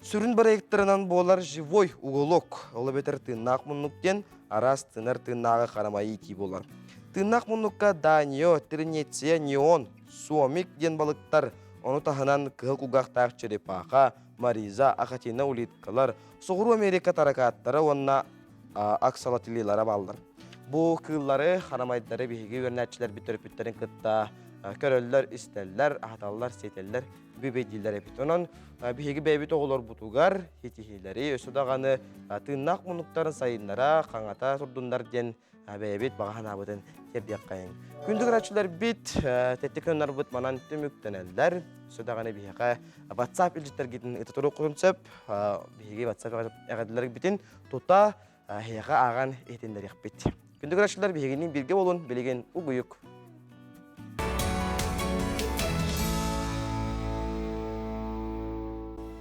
Сүрін проекттарынан болар живой уголок. Олы бетер тыннақ мұннуктен арас тынар тыннағы қарамайы ити болар. Тыннақ мұннукка Данио, Тринеция, Неон, Суомик ден балықтар. Оны тағынан кығыл құғақтақ черепаға, Мариза, Ахатина улиткалар, Соғыру Америка таракаттары онына аксалатилилары балдар. Бұл кыллары қарамайдары бейге өрнәтчілер бітіріп-біттерін кытта көрөллер, истеллер, ахаталлар, сетеллер, бебедилер эпит. Онон биһиги бэбит оголор бутугар хитихилери өсүдаганы тыннак мунуктарын сайыннара каңата турдундар ден бэбит баганабытын тердиак кайын. Күндүк рачылар бит теттекөннөр бут манан түмүктенелдер. Өсүдаганы биһига WhatsApp илжиттер гитин итатуру курунсап биһиги WhatsApp эгадилер битин тута хияга аган этендер якбит. Күндүк рачылар биһигинин бирге болун билеген угуюк.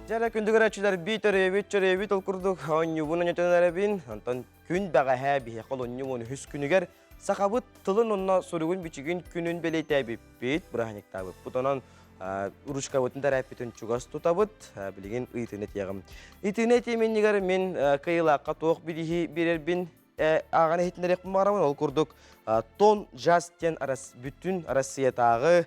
Жара күндігір әтшілер бит олқырдық оңнюбын өңетенәрәбін, антон күн бәғәхә бейе қол оңнюбын хүс күнігер сақабыт тылын онна сұрығын бичігін күнін бәлейті әбіппет, бұрағанек табып. Бұтанан ұрышқа өтін тәрәппетін чуғас тұтабыт, білеген ұйтыны тияғым. Үйтыны теменнігер мен қиылаққа тоқ берер бін ағаны хетінерек бұмағарамын ол күрдік. Тон жаз тен бүтін Россиятағы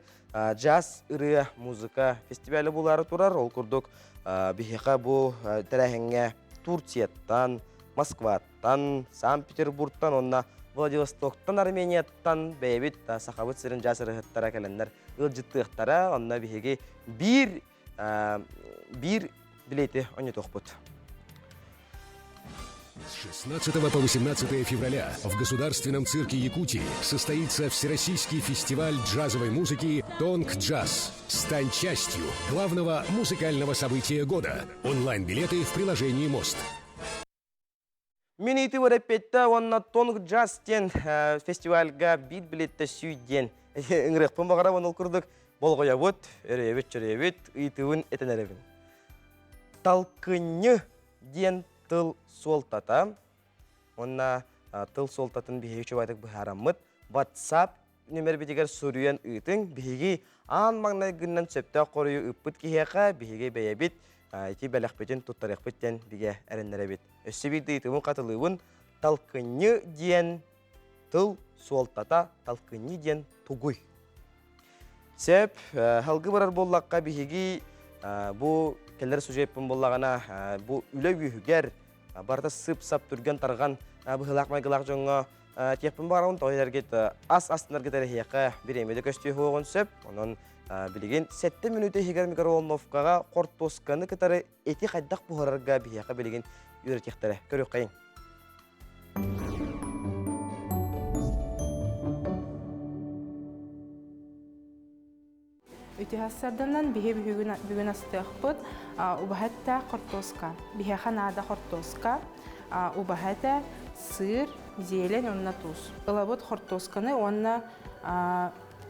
жаз ұры музыка фестивалі болары тұрар, ол күрдік. Бихиқа бұл тәрәхіңе Турцияттан, Москваттан, Санкт-Петербургтан, онна Владивостоктан, Арменияттан бәйбет сақабыт сірін жасыры ғыттара кәлінлер ұлжыттықтара, онна бихиге бір билеті оне тоқпыт. С 16 по 18 февраля в Государственном цирке Якутии состоится Всероссийский фестиваль джазовой музыки «Тонг Джаз». Стань частью главного музыкального события года. Онлайн-билеты в приложении «Мост». Миниты варапетта онна «Тонг Джаз» тен фестивальга бит билетті сүйден. Үңірекпен бағара оны күрдік. Болғая бұд, өревет, үйтіуін етінеревін. Талқыны ден тыл солтата, онна тыл солтатын биһиги чубайтык быһараммыт. WhatsApp номер битигер сурюен ытың биһиги ан маңнай гыннан сөптө корую ыппыт киһиэка биһиги бэйэбит ити бэлэхпитин туттарыхпыттен биге эреннеребит. Өссүбит дыйтымын катылыбын талкынны диен тыл солтата талкынны диен тугуй. Сеп халгы барар боллакка биһиги бу келлер сужеппин боллагана бу үлө үйүгер барда сып-сап түрген тарган быһылак майгылак жоңго теппин барауын тойдергет ас астынарга терехияка биремеде көстү хоогон сөп онон билеген 7 минуты хигер микроволновкага кортосканы кытары эти кайдак бухарарга бияка билеген үйрөтехтере көрөк кайын. Ütühassardanan bihe bugün astıqpıt ubahatta kortoska. Bihe xanada kortoska ubahata sır, zeylen onna tuz. Ilabıt kortoskаны onna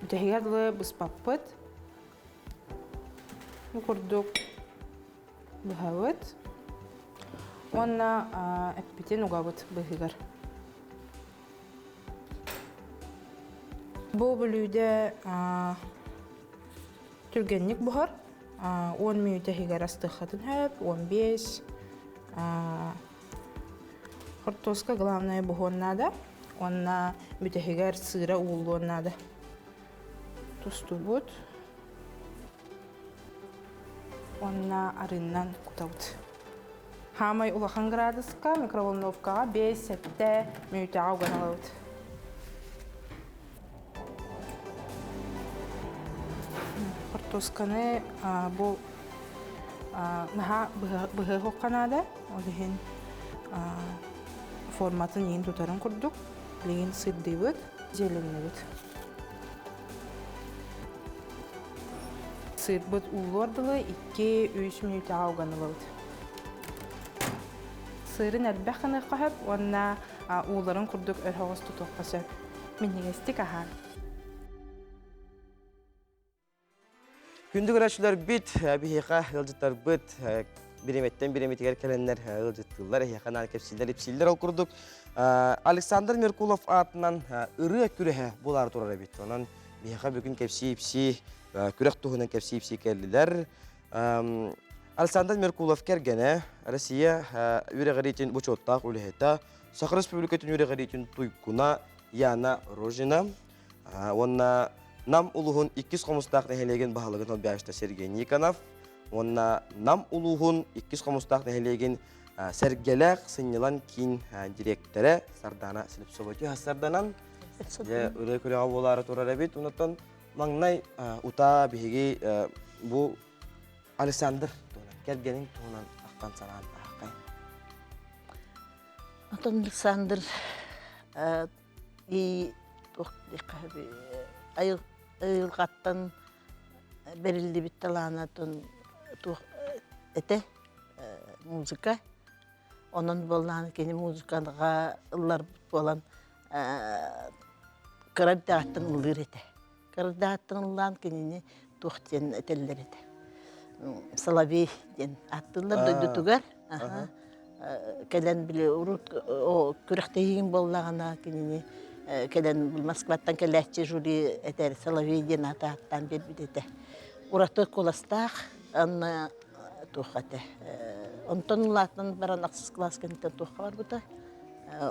ütühiyadlı bıspapıt. Kurduk bıhavıt. Onna epbiten ugabıt bıhıgar. Bu bölüde Türgenlik buhar, 10 minüte higar astıqatın hep, 15. Hortoska главное buhonnada, onna mütehigar sıra uğulluğonnada. Tustubut. Onna arından kutavut. Hamay ulaqan graduska, mikrovolnovkaga 5-7 minüte avgan alavut. Картосканы бу наха быһы хокканада, олиһин форматын иин тутарын курдук, леген сырдыбыт, зеленебит. Сырбыт уулордылы 2-3 минут ауганылыбыт. Сырын әлбәханы кахып, онна ууларын курдук өрхогос тутуққасы. Миннегестик ахан. Күндү көрәшүләр бит, бихиқа ылжыттар бит, биреметтен биреметигер кәленнер ылжыттылар, хиқанан кепсилдер, ипсилдер ол күрдік. Александр Меркулов атынан ыры күрәһе болар турар бит. Онан бихиқа бүгін кепси-ипси, күрәк туғынан кепси-ипси кәлілер. Александр Меркулов кәргені Россия үйрәғаретін бұчоттақ үліхетті, Сақыр Республикатын үйрәғаретін туйкуна Яна Рожина. Онна Нам улуғын 2 қомыстақ нәхелеген бағалығын олбяшта Сергей Никонов. Онна нам улуғын 2 қомыстақ нәхелеген Сергелек сынылан кейін директоры Сардана Сіліпсовоти. Сарданан үрі көріға болары тұрар әбет. Онаттан маңнай ұта бігеге бұл Александр кәргенің туғынан ақтан санаған аққай. Отон Александр айылғаттан берілді бітталанатын әте музыка. Онын болған кені музыкаға ұллар болан қырардағаттың ұлыр әте. Қырардағаттың ұллан кенені туқтен әтелер әте. Соловей ден аттылар дөйді түгер. Кәлен біле күріқтейін болағына кенені Кәлен Москваттан кәләтчі жюри әтер Соловейден атақтан бербедеті. Ураты қоластақ, анна тұқаты. Онтан ұлатын баран ақсыз класс кәнеттен тұққа бар бұта.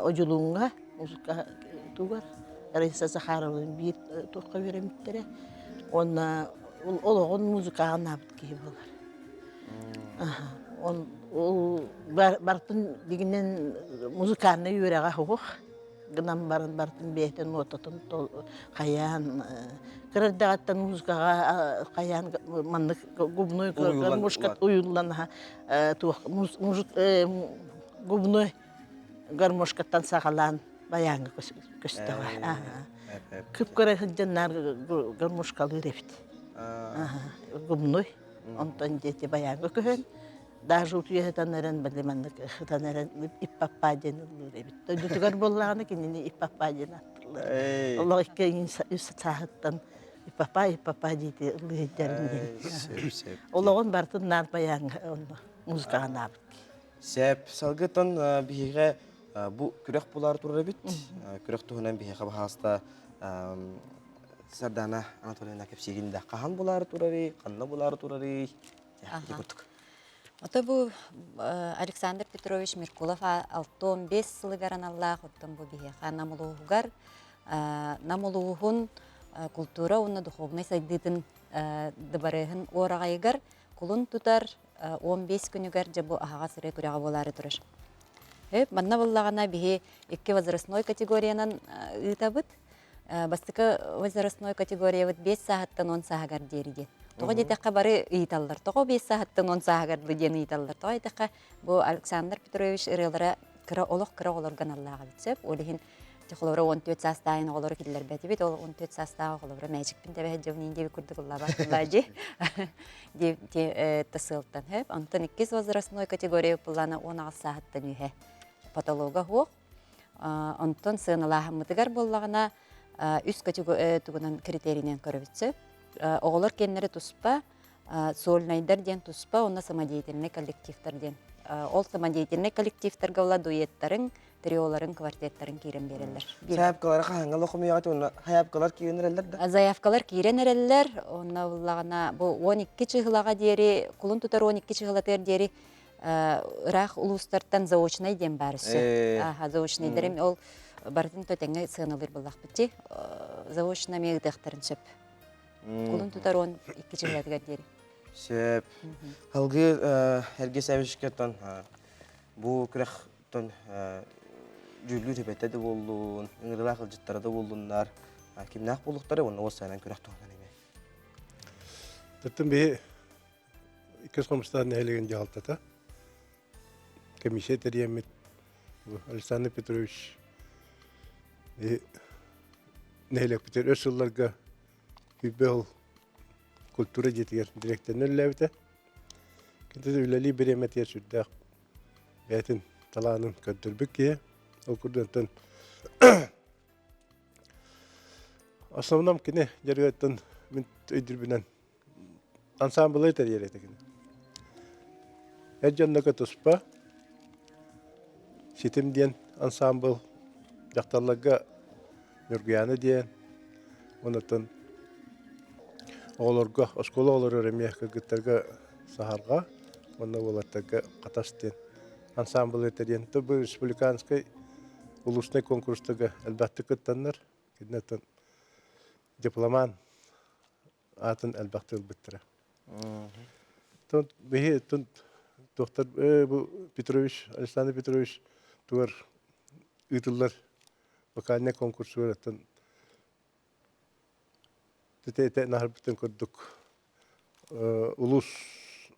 Оджулуңға, музыка тұғар. Раиса Захаровын бір тұққа вереметтері. Ол оғын музыкаға набыт кейі болар. Ол бартын дегенен музыканы үйреға құғық. Гынан бартын бейтен отатын қаян, кірардағаттан музыкаға қаян маннық губной гармошкат уюллана, губной гармошкаттан сағалан баяңғы көстіға. Күп көрі хыджаннар гармошкалы репт. Губной, онтан деті баяңғы көхен. Даже утуяхтан эрен билемендик, хтан эрен иппаппаден луребит. Дутугар боллаганы кенени иппаппаден аттылар. Аллах иккен сахаттан иппапа дейти лыйдерин. Олагон бартын нар баян музыкага набыт. Сеп салгытын биге Бу күрәк булар туры бит. Күрәк туһунан бихе хаста Сардана Анатольевна кепсигинде кахан булар туры, канна булар туры. Ото бу Александр Петрович Меркулов 65 сылыгаран Аллах оттон бу бихе намулугар намулугун культура уна духовный сайдытын дыбарыгын орагайгар кулун тутар 15 күнүгөр же бу ага сыре күрәгә болары турыш. Манна буллагана бихе 2 возрастной категориянан ытабыт. Бастыкы возрастной категория 5 сааттан 10 саагар дериде. Тога детекка бары ыйталлар. Тога 5 сааттан 10 саагар ден ыйталлар. Тога детекка бу Александр Петрович ырылара кыра олорган Аллага битсеп, олихин Техлора 14 састайын олар киллер бәти бит, ол 14 састағы олар мәжік пін тәбәхет жауынын дебі күрдік ұлла бақылады деп тасылттан. Антон 2 возрастной категория бұлланы 16 сағаттан үйе патолога хоқ. Антон сығыналағы мұтығар боллағына үз категориян критерийнен көрібітсі. Оғылар кеннері тұспа, солнайдар ден тұспа, онна самодеятельный коллективтар ден. Ол самодеятельный коллективтарға ола дуэттарын, триоларын, квартеттарын кирен берелер. Заявкалар қағанға лоқымияғат, онна заявкалар кирен әрелер да? Заявкалар кирен әрелер, онна ұллағына, бұл 12 чығылаға дері, құлын тұтар 12 чығылатыр дері, ұрақ ұлыстарттан заочнай ден барысы. Заочнай дәрім, ол бардың төтеңі сығыналыр бұлақ бітті, заочна мегдіқтарын сөп. Құлын тұтар 12 чығылатыға дері. Сөп. Халғы әрге сәвішкеттен бұл күрәқтен жүлі төбетті де болуын, үңірілі қылжыттары да болуынлар. Кемнақ болуқтары, оны осы сайынан күрәқ туғынан еме. Тәттім бе 2 қомыстарын әлеген жағалтата. Комиссия тәріемет Александр Петрович нәйлек бітер өз жылларға үйбе культура жетігер директорын өлі Кенде өлі беремет ер сүрдәқ бәтін таланын көндірбік ке. Ол күрдентін основном кене жарғаттын мен өйдірбінен ансамблы етер ереті кене. Әджаннаға тұспа сетім ден ансамбл жақтарларға Нүргияны ден онатын оларға, оскола олар өремияққа күттарға сахарға, онна олаттарға қатастен ансамбл етерден. Бұл республиканскай улусный конкурстығы әлбәтті күттанлар, кедінетін дипломан атын әлбәтті үлбіттірі. Бейі доктор Петрович, Александр Петрович туар үйтілер вокальный конкурсы өреттен Тете нахарбытын көрдік улус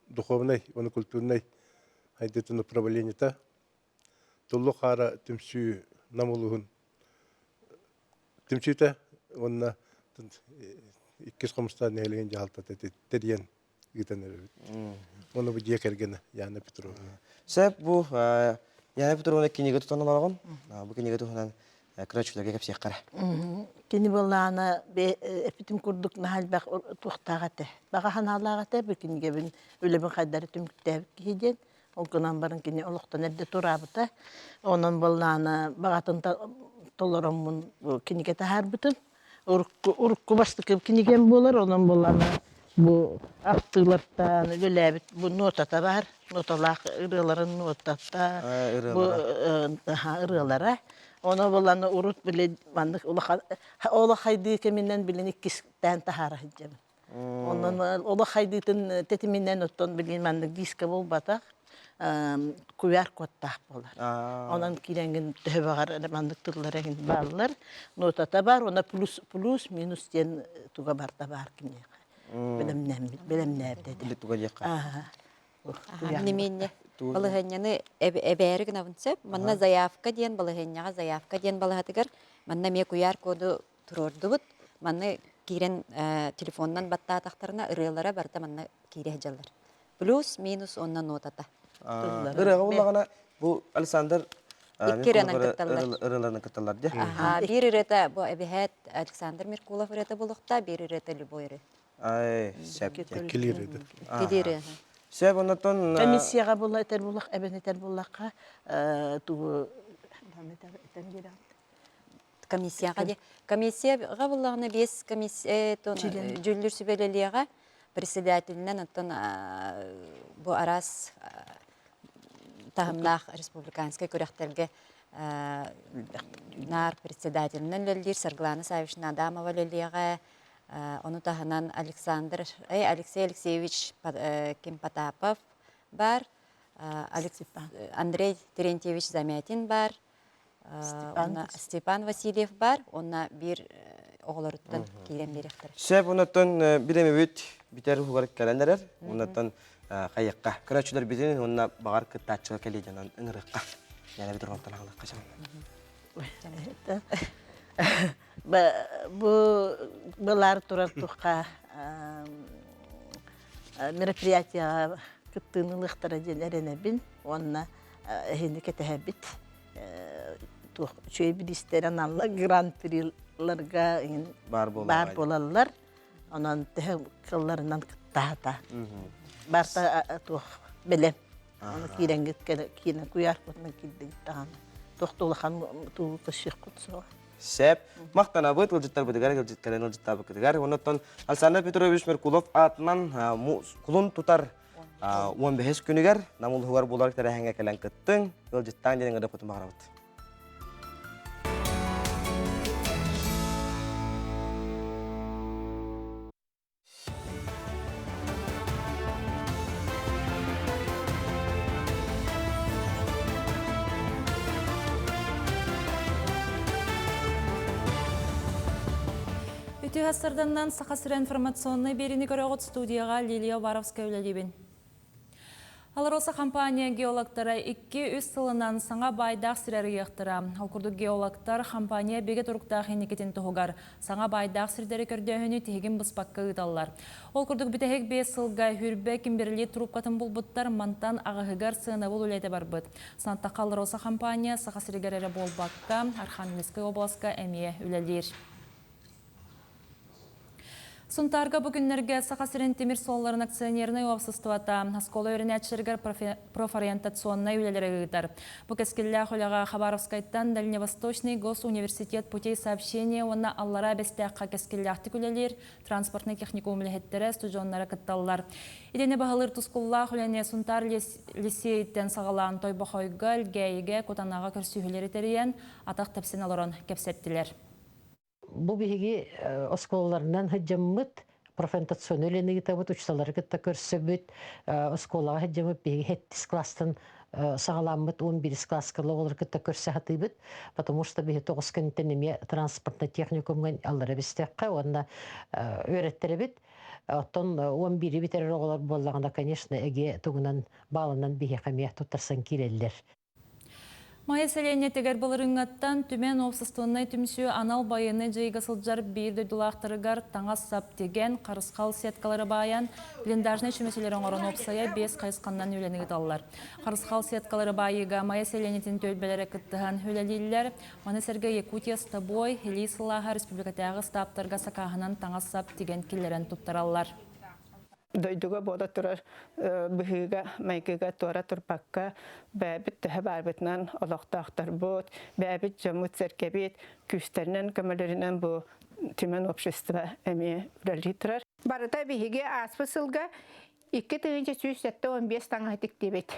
духовный, оны культурный айдетін управлениета. Толлы қара түмсі намылығын. Түмсіті, онына 2 қомыстарын әлеген жағалта тәрген үйтен өребет. Оны бұл жек әргені, Яна Петровна. Сәп бұл Яна Петровна кенеге тұтанын алған? Бұл кенеге тұтанын күрәтшілерге кәпсек қара. Кені болағына әпітім күрдік нәхәлбәқ тұқтағаты. Баға ханалағаты бір кенеге бін өлебін қайдары түмкіттәбік кейден. Ол күнан барын кене олықтан әрді тұрабыта. Онын болағына бағатын толырымын кенеге тәхар бұтын. Ұрыққы басты кенеген болар. Онын болағына бұл ақтылардан өләбіт. Бұл нотата бар. Ноталақ ұрыларын нотата. Ұрылара. Ona bolana urut bile mandık ola haydi keminden bilen 2 tane tahara hicam. Ondan ola hayditin tetiminden otton bilen mandık diska bol batak kuyar kotta bolar. Ondan kirengin töbegar mandık tırlaragin ballar. Notata bar ona plus minus den tuga barta bar kine. Belem nerede de. Tuga yakka. Неменне балыгынняны эбәре генә вынсып, манна заявка дигән балыгынняга заявка дигән балыгатыгар, манна ме куяр коды турордубут, манна кирен телефоннан батта тактарына ырылара барта манна кире җаллар. Плюс минус оннан нотата. Ырыга буллагана бу Александр ырыларны кыталар ди. Бир ирета бу эбәһәт Александр Меркулов ирета булыкта, бир ирета Любой ире. Ай, сәп килиреде. Кидире. Сәп оннан комиссияға була этер булак, әбен этер булакка ту Комиссияға болағына 5 комиссия жүлдір сүбелелеға председателінен оттон бұ арас тағымнақ республиканскай көректерге нар председателінен лөлдер Сарглана Савишна Адамова лөлеға оны тағынан Алексей Алексеевич Кимпатапов бар, Андрей Терентьевич Замятин бар, Степан Васильев бар, онна бір оғылырыттан кейден беректір. Сөп онаттан білемебет бітер ұғарық кәлендерер, онаттан қайыққа. Күрәтшілер бітін, онна бағар күттатшыға кәлейден ұңырыққа. Яна бітір онаттан ағылық қашамын. Бұлар тұрар тұққа мероприятияға күттіңіліктіра ден әренебін, онына әйіні кәтәбіт. Чөй білістерін алла гран-приларға бар болалар. Онан тәхі қылларынан күттағыта. Барта тұқ білем. Оны кейрен көяр көтінің келдің тағаны. Тоқтолыған тұғы күшік құтсыға. Сәп, мақтана бұд, ұлжыттар бұдығар, ұлжыткален ұлжыттар бұдығар. Онаттан Александр Петрович Меркулов атынан құлын тұтар 15 күнігер, намыл ғуар болар кәрі әңге кәлін күттің, ұлжыттан денің ұдап ұтым бағыра бұд. Үті ғасырданнан сақасыр информационный беріні көріғыт студияға Лилия Варовская өлелебін. Алароса компания геологтары 2-3 сылынан саңа байдақ сірәрі еқтіра. Алкурды геологтар компания беге тұрықтағы енекетін тұғығар. Саңа байдақ сірдері көрдеуіні тегін бұспаққа ұдалар. Олкурдық бітәхек 5 сылға хүрбе кемберлі тұрупқатын бұлбұттар мантан ағығығар сığına бұл өлейді бар бұд. Сантаққа Алароса компания сақасыргерері болбаққа Архангельская обласқа әмие өлелер. Сунтарга бүгіннерге Сақасырын темір солларын акционерный офсыстывата Аскола өрінәтшіргер профориентационный үлелері ғыдар. Бұл кәскелі қолаға Хабаровскайттан Дальневосточный госуниверситет путей сообщения онна аллара бәстәққа кәскелі ақтық үлелер, транспортный техникум үләхеттері студионлары кытталылар. Идені бағылыр тұскулла қоләне Сунтар лисейттен сағалан той бақойға, гәйге, котанаға көрсүйілері тәріен атақ тәпсен алырын кәпсеттілер. Бұл беге осколаларынан хыджаммыт профентационный гитабыт учталары кытта көрсөбүт осколага хыджаммыт беге хеттис класстан сагаламмыт 11 класскалы олар кытта көрсө хатыбыт, потому что беге 9 кенттенеме транспортный техникумган аллара бестекка онда өйрөттеребит. Оттон 11 битерер оголар боллаганда, конечно, эге тугунан балынан беге камия туттарсан киреллер. Майя селене тегер балырыңаттан түмен опсыстуыннай түмсі анал байыны жайға сылджар бейірді дұлақтырығар таңас сап деген қарысқал сеткалары баян блиндажны шүмеселерін орын опсая 5 қайысқаннан өленігі талылар. Қарысқал сеткалары байыға майя селенетін төлбелері күттіған өлелейлер, оны сәрге Якутия стабой, Хелисылаға республикатағы стаптарға сақағынан таңас сап деген келерін тұттаралар. Дойдуга бода турар быһыга майкыга тора турпакка бәбит тәһә барбытнан олоқтақтар бот бәбит жамут церкебит күстернен көмөлөрүнөн бу түмен общество эми релитрар барыта биһиге аспысылга 2-15 таңатык дебет.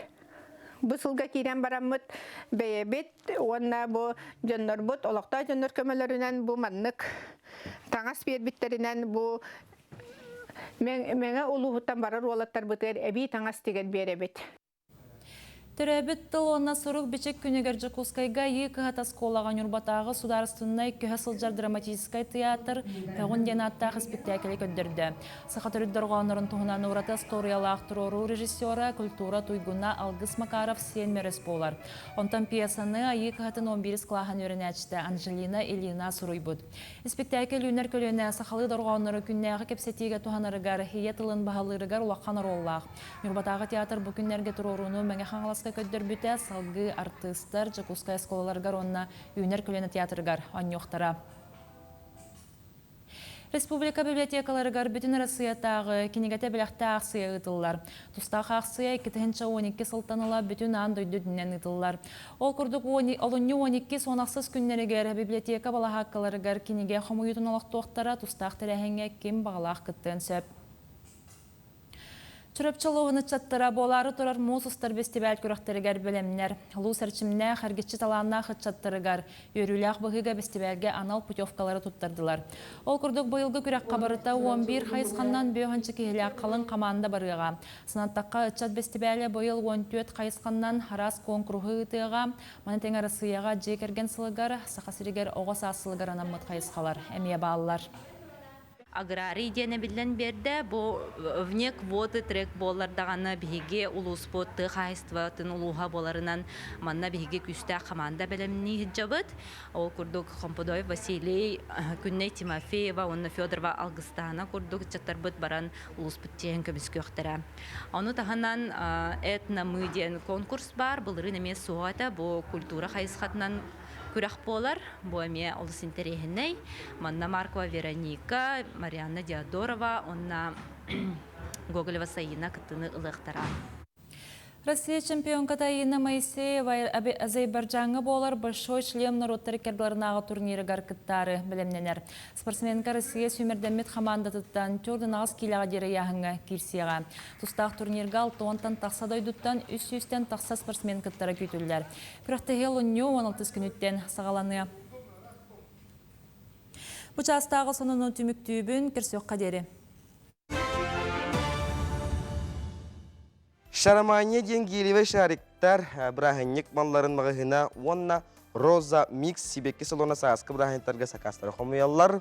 Бу сылга кирен бараммыт бәбит онна бу жоннорбут олоқта жоннор көмөлөрүнөн бу маннык таңас бербиттеринен бу Меңе улуғыттан барар олаттар бұтыр әбей таңас деген беребет. Төрәбіт тыл онна сұруқ бечек күнегер Жакускайға екі сколаған үрбатағы сударыстыннай көһі сылжар драматическай театр әғын ден аттағы спектакелі көддірді. Сақат үрддарға онырын тұғынан ұраты историялы ақтырору режиссера культура туйгуна Алгыс Макаров сен мерес болар. Онтан пьесаны екі хатын 11 клахан өрін әчті Анжелина Элина сұруйбуд. Спектакел үнер көліне сақалы дарға оныры күннәғы кепсетеге туғанарығар хие тылын бағалырығар уаққаныр оллақ. Үрбатағы театр бұл күннерге тұроруны мәңе қаңыласқа көддір бүті салғы артыстар Жакускай сколаларғар онна үйнер көлені театрғар аньоқтара. Республика библиотекаларыгар бүтін Россиятағы кенегете біләқті ақсыя ұтылылар. Тұстағы ақсыя 2-12 сылтаныла бүтін андойды дүнен ұтылылар. Ол күрдік 12 сонақсыз күннерігер библиотека балахаққаларыгар кенеге қомуютын олақтуақтара тұстақ тірәхенге кем бағалақ күттен сөп. Чүрөпчылығыны чаттыра болары тұрар Мосустар бестебәл көріқтерігер бөлемнер. Лу сәрчімне қаргетші таланна қытчаттырыгар, өріләқ бұғыға бестебәлге анал путевкалары тұттардылар. Ол күрдік бұйылғы күрек қабарыта 11 қайысқаннан бөғінші кейілі қалың қаманда барыға. Сынаттаққа ұтчат бестебәлі бұйыл 14 қайысқаннан харас конкурғы ұтыға, манетен арысыяға жекерген сылығар, сақасырегер оғыс асылығар анамыт қайысқалар, әмие балылар. Аграрий дене билен берде бу вне квоты трек болардаганы биге улуспотты хайстватын улуга боларынан манна биге күстә команда белемни хиджабыт. Ол курдук Комподой Василий, Күнне Тимофеева, Онна Федорова Алгыстана курдук чаттарбыт баран улуспуттен көбүскөктөрө. Аны таханан этномыден конкурс бар, булрын эмес суата бу культура хайсхатынан күрәк болар, бу эме олыс интерехиней. Манна Маркова Вероника, Марианна Диадорова, онна Гоголева Саина кытыны ылыктара. Россия чемпион Катаина Моисеева Азербайджанга болар большой шлем народтары кердларынағы турниры гаркыттары білемненер. Спортсменка Россия сүймердемет командатыттан түрдің ағыз келіға дері яғынға кирсияға. Тұстақ турнирға 6-тан тақса дойдуттан 300-тен тақса спортсмен кыттары көтілдер. Күріқтігел 16 күніттен сағаланы. Бұчастағы сонының түміктүйбін кірсек қадері. Шарамания денгелеве шариктар браханник малларын мағығына онна Роза Микс сибекке салона саасқы браханниктарға сақастары қомыялар.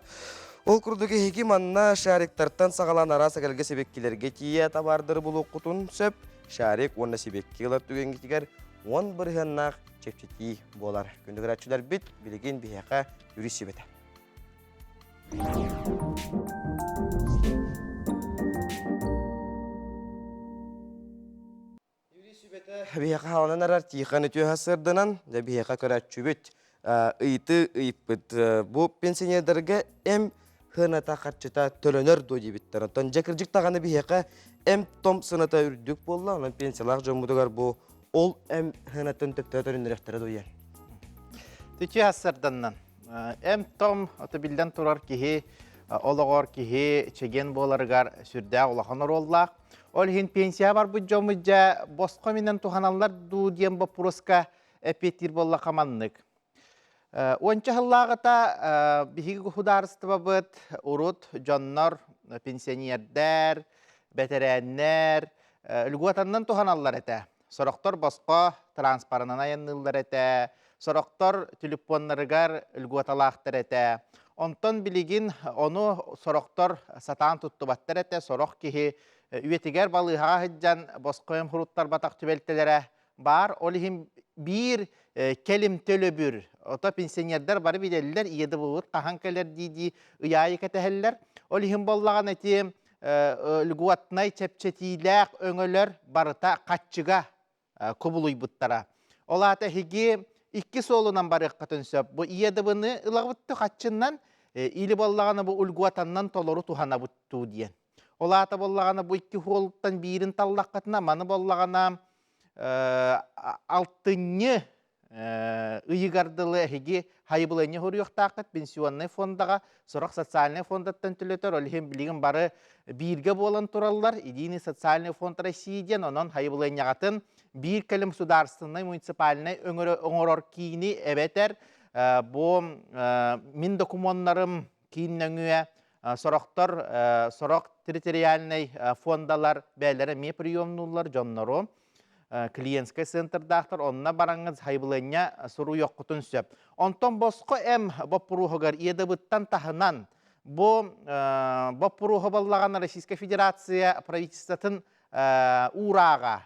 Ол күрдігі хеки манна шариктартан сағалан ара сәгелге себеккелерге тие табардыр бұл оқытын сөп. Шарик онна себекке ғылар түгенгетігер он бірғаннақ чепчеті болар. Күндігір әтшілер біт білеген бейеқа үрі себеті. Бияқа халанан арар тиқан өтіе хасырдынан, бияқа көрәтші бүт. Үйті үйіппіт. Бұл пенсионердерге әм хыната қатшыта төлөнер дойды біттір. Тон жекіржік тағаны бияқа әм том сыната үрдік болла, оның пенсиялақ жомудығар бұл ол әм хынатын төптері төріндіректері дойы. Түтіе хасырдынан. Әм том оты білден тұрар кеге, олығар кеге чеген боларығар сүрді олақанар оллақ. Ол хин пенсия бар бұл жомыджа босқо менен туханалар ду диен бапуроска эпетир болла каманнык. Онча хыллагыта биһиги хударыстыба быт урут жоннор пенсионердер, ветераннер үлгуатаннан туханаллар эте. Сороктор босқо транспарынан аянныллар эте, сороктор телефоннарыгар үлгуаталаахтар эте. Онтон билигин ону сороктор сатаан туттубаттар эте, сорок кихи Үетігер балыға хыджан босқойым хуруттар батақ түбелтелері бар. Олихим бір келім төлі бүр. Ота пенсионердер бары биделілер, еді бұғыр, қахан кәлер дейді ұяйы кәтәхелілер. Олихим боллаған әте үлгуатнай чәпчетиләқ өңілер барыта қатчыға көбілуй бұттара. Ола ата хеге 2 солынан бары қатын сөп. Бұл еді бұны ұлағы бұтты қатчыннан, илі боллағаны бұл үлгуатаннан толору туғана бұтту дейін. Олата боллағана бұл 2 холыттан бірін таллаққатына, маны боллағана 6-ны ұйығардылы әхеге хайбылыны хөріқтақыт пенсионный фондаға, сұрақ социальный фондаттан түлетер, олхем білігін бары бірге болан тұралар, единый социальный фонд Россияден, онын хайбылыны ағатын бір кәлім сударсынай, муниципалінай өңірор кейіні әбетер, бұл мен документарым кейіннің сорақтар, сорақ территориальный фондалар бәлері ме приемнулар жоннару клиентский центрдақтар, онына бараңыз хайбылыня сұру yoqqutun сөп. Онтон босқы әм баппыруғығар еді бұттан тахынан баппыруғы баллаған Российская Федерация правительствотын ұраға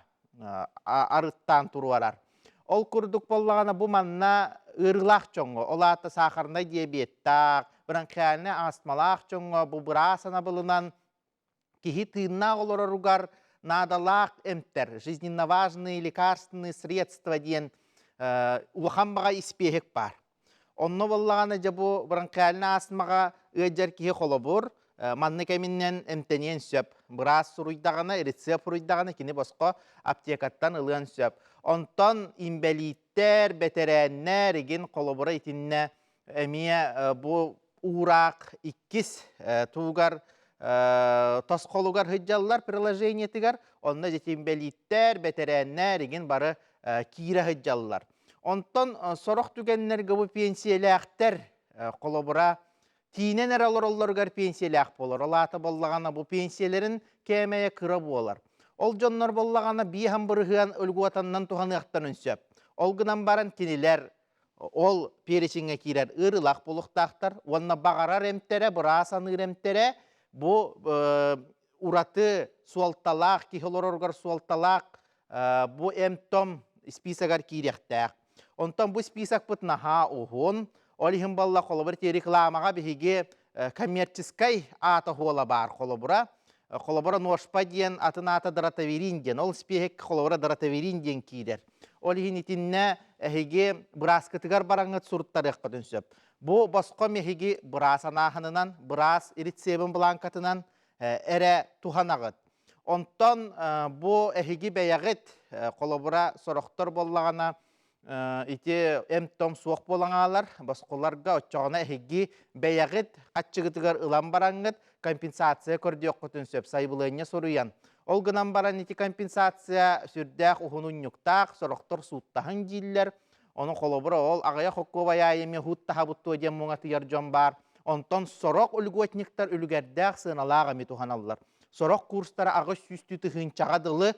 арыттан тұруарар. Ол күрдік боллағана бұл манна ұрылақ жоңғы, олаты сахарнай диабеттақ, бронхиальный астмалақ жоңғы, бұл бұрасана бұлынан кихи тыынна оларугар надалақ эмтер, жизненно важные лекарственные средства ден улахамбаға испехек бар. Онно боллағаны жа бұ бронхиальна астмаға өджер кихи қолобур, манны кәміннен әмтенен сөп. Біраз сұруйдағаны, рецепт сұруйдағаны кені босқа аптекаттан ылыған сөп. Онтан имбелиттер, бетерәннер, еген қолобура итінне әмия бұ урақ иккис туғар тосқолугар хыджаллар приложениетигар, онна жетимбелиттер, бетерәннер, еген бары кире хыджаллар. Онтан сорох түгеннерге бұ пенсияләқтер қолобура тиінен әралар пенсияләқ болар. Олаты боллағана бұ пенсиялерін кәмәйе кыра болар. Ол жоннар боллағана бейхам бұрығыған өлгуатаннан туғаны ақтан үнсөп. Ол гынан барын кенелер ол пересіңе кирер ырылақ болуқтақтар, онна бағарар әмтері, бұрасан ырэмтері, бұ ураты суалталақ, кихолор орғар суалталақ, бұ әмтом списагар киректәқ. Онтан бұ списак бұтна ха оғын, олихын балла қолыбыр те рекламаға бігеге коммерческай аты хола бар қолыбыра. Қолыбыра ношпа ден атын аты дыратаверин ден, ол спехек қолыбыра дыратаверин ден кейдер. Олихын итінне әхеге бұрас кітігар бараңыт сұрыттар еқпад үнсөп. Бұ босқа мехеге бұрас анағынынан, бұрас иритсебін бланкатынан әрі туханағыт. Онтан бұ әхеге бәяғыт қолыбыра сұрықтар боллағана ите әмтом суық болаңалар, босқоларға отчағына әхеге бәяғыт қатчығытығар ұлан бараңыт компенсация көрді еқпад үнсөп сайбылығыне соруян. Ол гынан баран ити компенсация сүрдәқ ұхынын нүктақ, сұрықтар суыттағын дейілер. Оның қолыбыра ол ағая қоққова яйеме хуттаға бұтты өден мұңаты яржон бар. Онтан сұрық үлгөтниктар үлгердәқ сыналаға метуханалар. Сұрық курстары ағы сүсті тұхынчағадылы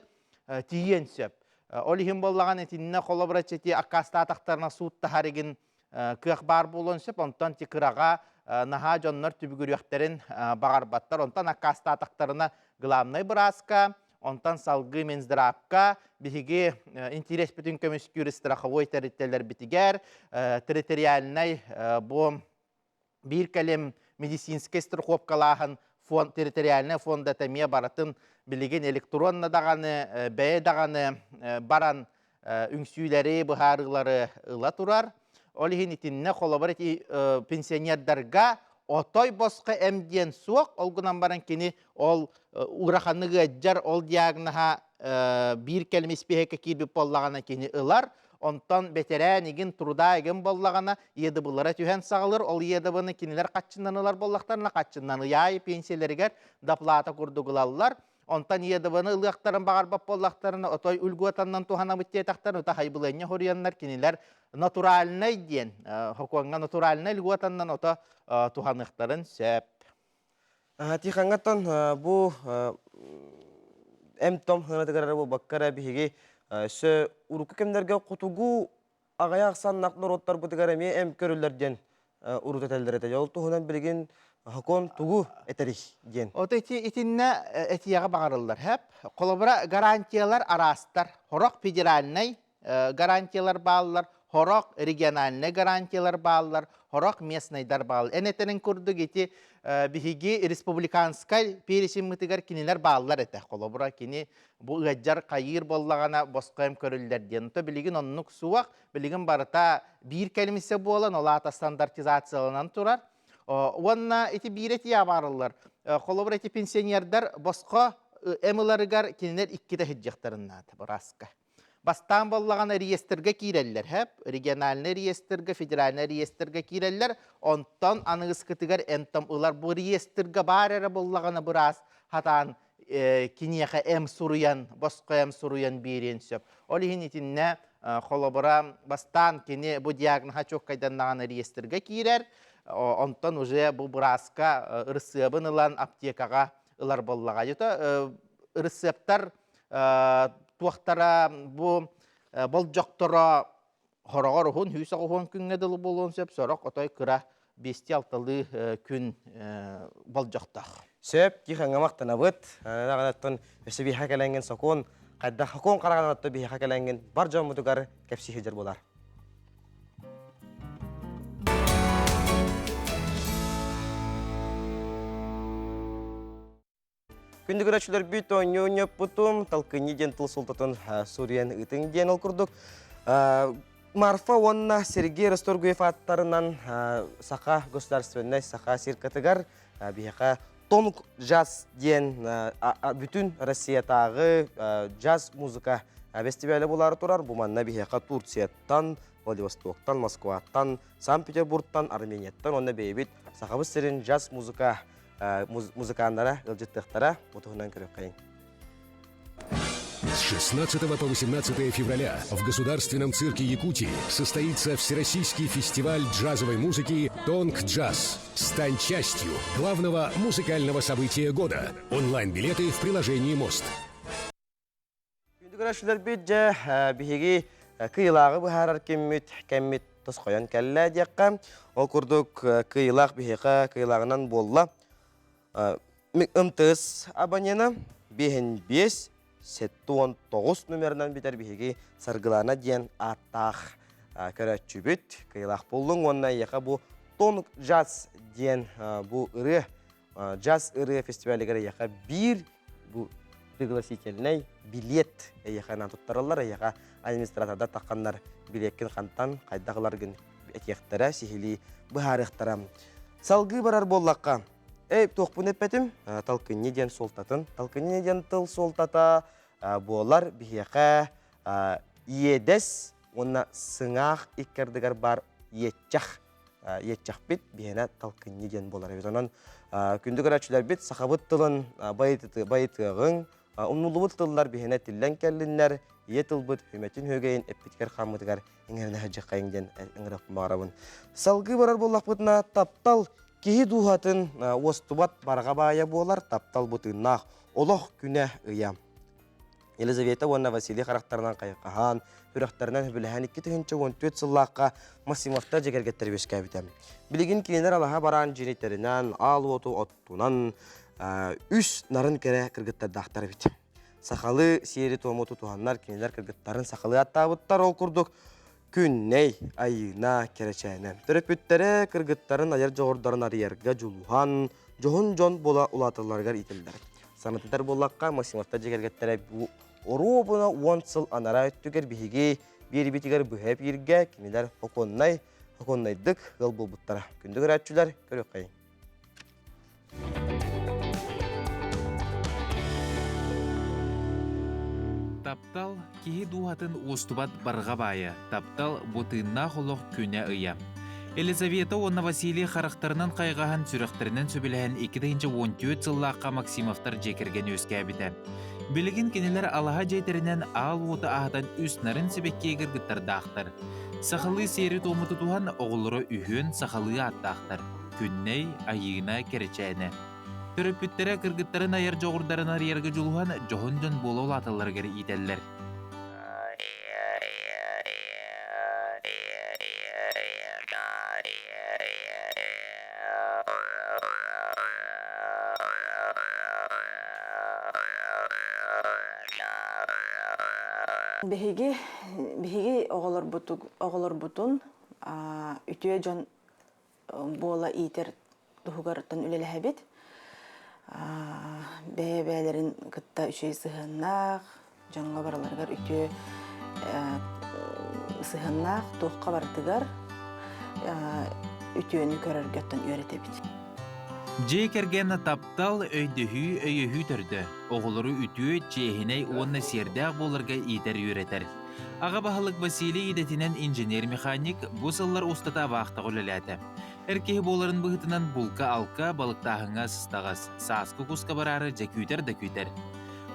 тиен сөп. Ол ехін боллаған етініне қолыбыра чети аққаста атақтарына суыттағареген күйақ бар болуын сөп. Онтан текіраға наға жонлар түбігіріяқтерін бағарбаттар. Онтан аққаста атақтарына главный браска, онтан салгы менздырапка, бігіге интерес бүтін көміскүрі страховой территориялар бітігер, территориальный бұл бір кәлем медицинский страховкалағын территориальный фонда тәмия баратын білеген электронны дағаны, бәе дағаны баран үңсүйлері, бұхарылары ұла тұрар. Олығын итінне қолабар пенсионердарға отой босқа әмден суық, олғынан баран кені ол ураханығы әджар, ол диагнаға бір кәлім іспехеке кейбіп боллағана кені ұлар, онтан бетерән еген тұрда еген боллағана еді бұлара түйен сағылыр, ол еді бұны кенелер қатшыннан ұлар боллақтарына қатшыннан ұяй пенсиялергер даплата күрдігілалылар. Онтан еді бұны ұлықтарын бағарбап боллақтарына отой үлгуатаннан туғана бүттетақтарын ұта хайбылыне хорыянлар кенелер натуральный ден, хокуанга натуральный үлгуатаннан ота туғанықтарын сөп. Тихаңаттан бұл әмтом ғынатығарары бұл баққара бігеге сө ұрықы кемдерге құтуғу ағаяқ саннақлар оттар бұтығар әме әм көрілерден ұрыт әтәлдер әтәл. Ол тұғынан білген хакон тугу этерих ден. Ота итинне этияга багарылар хеп. Колобра гарантиялар арастар. Хорок федеральный гарантиялар баалар, хорок региональный гарантиялар баалар, хорок местныйдар баал. Энетенин курдук ити биһиги республиканскай пересиммитигер кинилер баалар эте. Колобра кини бу ыджар кайыр боллагана боскайм көрүлдер ден. То билигин оннук суак, билигин барыта бир келимисе болан олата стандартизацияланан турар. Онна ити бирети ябарылар. Колобра ити пенсионердар босқа эмыларыгар кинилер икките хиджектарыннаты браска. Бастан боллаган реестрге киреллер хеп, региональный реестрге, федеральный реестрге киреллер, онтон аныгыскытыгар энтом улар бу реестрге барերը боллаганы брас хатан кинияха эм суруян, босқа эм суруян берен сөп. Олихин итинне колобра бастан кини бу диагноза чок кайданнаган реестрге кирер. Онтон уже бу браска рецебын ылан аптекага ылар боллага. Жото рецептар туақтара бу болжоктора хорогор хун хүсөгө хун күнгө дылы болон сөп сорок отой кыра 5-6 күн болжоктак. Сөп кихаңа мактанабыт, нагадаттан өсөби хакаленген сокон, кайда хакон караганатты би хакаленген бар жомутугар кепси хежер болар. Күндік өрәшілер бүйт ойнуыне бұтым, талқыны ден тұл сұлтатын Суриян үтің ден ол күрдік. Марфа онна Сергей Расторгуев аттарынан сақа государственный сақа сиркатыгар бияқа тонг джаз ден бүтін Россиятағы джаз музыка фестивалі болары тұрар. Бұманна бияқа Турцияттан, Владивостоктан, Москваттан, Санкт-Петербургтан, Арменияттан онна бейбет сақабыз сирин джаз музыканлара, ылжыттықтара бұтығынан көріп қайын. С 16 по 18 февраля в Государственном цирке Якутии состоится Всероссийский фестиваль джазовой музыки «Тонг Джаз». Стань частью главного музыкального события года. Онлайн-билеты в приложении «Мост». Күндігірәшілер бейджі бігеге кыйлағы бұхарар кәммет тұсқоян кәлі дейққа. Ол күрдік кыйлақ бігеға кыйлағынан болла. Үмтіз абонена 5 7-19 нөмерінен бітер бігеге сарғылана дейін аттақ көрәтші бүт. Кыйлақ болдың, онына еқа бұл «Тонг Джаз» дейін бұл ұры, джаз ұры фестивалігері еқа бір бұл пригласительный билет еқанан тұттарылар, еқа администраторда таққандар билеткен қантан қайдағыларғын әтектері, сихили бұхарықтара. Салғы барар боллаққа. Тоқпын өппетім, талқынне ден солтатын. Талқынне ден тыл солтата болар бігеқа едес, онна сыңақ иккердігер бар етчақ бет бігена талқынне ден болар. Онан күндігір әтшілер бет сақабыт тылын байытығын, ұмнулуыт тыллар бігена тілден кәлінлер, етіл бұд, хүметін хөгейін әппеткер қамытығар еңеріне әжі қайыңден еңіріп мағарабын. Салғы барар болақ бұдына таптал кеhi дуғатын остубат барға бая болар, таптал бұтыннақ олық күнә ұя. Елизавета онна Василий қарақтарынан қайыққан, үріқтарынан біліған 2-14 сыллаққа Максимовта жегергеттер бешке бітем. Білігін кейінер алаға баран женеттерінен, ал оту оттунан, үш нарын кәрі кіргіттардақтар бітем. Сақалы сері томуту туғаннар кейінер кіргіттарын сақалы аттабыттар ол күрдік. Күнней айына керечәйні. Түріпіттері кіргіттарын айыр жоғырдарын арыярға жұлуған, жоғын жон бола ұлатыларғар итілдер. Санатындар болаққа Максимовта жегергеттері бұл ору бұна 10 сыл анара өттігер бігеге бері бітігер бүхәп ерге кемелер оқоннайдық ғыл бұл бұттара. Күндігір әтшілер көрек қайын. Таптал кеhi дуғатын остубат барға бая, таптал бұтынна қолық күне ұя. Елизавета онна Василий қарақтарынан қайғахан сүріқтерінен сөбіліген 2-14 жыллаққа Максимовтар жекерген өске әбіді. Білігін кенелер алаға жейтерінен ал оты ағдан үснарын себекке егіргіттарды ақтар. Сақалы сері томыты туған оғылыры үйін сақалы аттақтар. Күнней айығына керечәйіне. Төрөпүттері кыргыттарын айыр жоғырдарын арыярғы жолуған жоғын-жон болу аталарғары иделлер. Беһиги оголор бутун үтүе жон бола итер тухугартан үлеләһәбит. Бәбәләрен кытта үшей сыһыннак, жанга бараларгар үтүе сыһыннак тохка бартыгар үтүөнү көрөргөттөн үйрөтебит. Жекергені таптал өйдіхүй түрді. Оғылыры үтіе чейхіней онны сердәқ болырға итер үйретер. Аға бағылық Василий едетінен инженер-механик бұсыллар ұстата вақты ғолеләті. Әркеғі боларын бұғытынан бұлка алка балықтағыңа сыстағыз. Сасқы құсқа барары жәкүйтер дәкүйтер.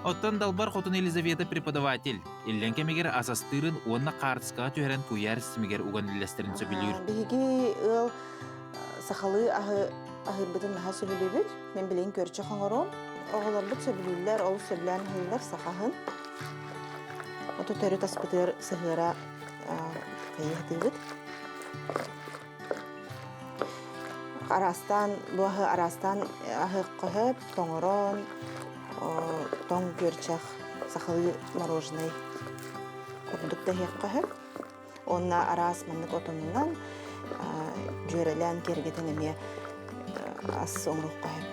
Оттан далбар қотын Елизавета преподаватель. Елден кемегер асастырын онна қартысқаға түйерен көйер сімегер уған үлестерін сөбілер. Беги ыл сақалы ahırbıdın daha söylübüt. Men bilen görçe xаңорон. Oğlarlık söylüller, ol söylülen hıylar saxahın. Oto törü taspıtır sıhıra kayıhtıyıt. Arastan, bu ahı arastan ahı qohıp, toңорон, toң görçex saxalı marojnay kurdukta hek qohıp. Onna aras manlık otonundan jörelen kergeten emeye as soңруq qoyып.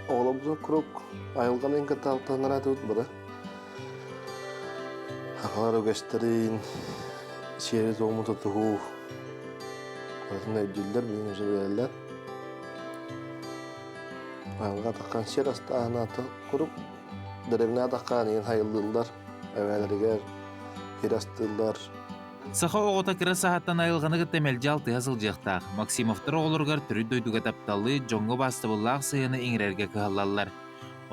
Oğlabızın kurup ayılgan en katı altağınlara tut bada. Hakalar ögeşterin, Siyeri doğumu tutuğu. Arasında ödüller, benim yüzü verirler. Banga takkan siyer astanatı kurup, derevine takkan en hayırlılar. Evveleriger, hirastırlar. Саха оғыта кіра сағаттан айылғаны темел жалты yazılcақтақ. Максимовтар оғылырғар түрі дойдуға тапталы жоңғы басты бұллақ сыйыны еңірерге кығалалар.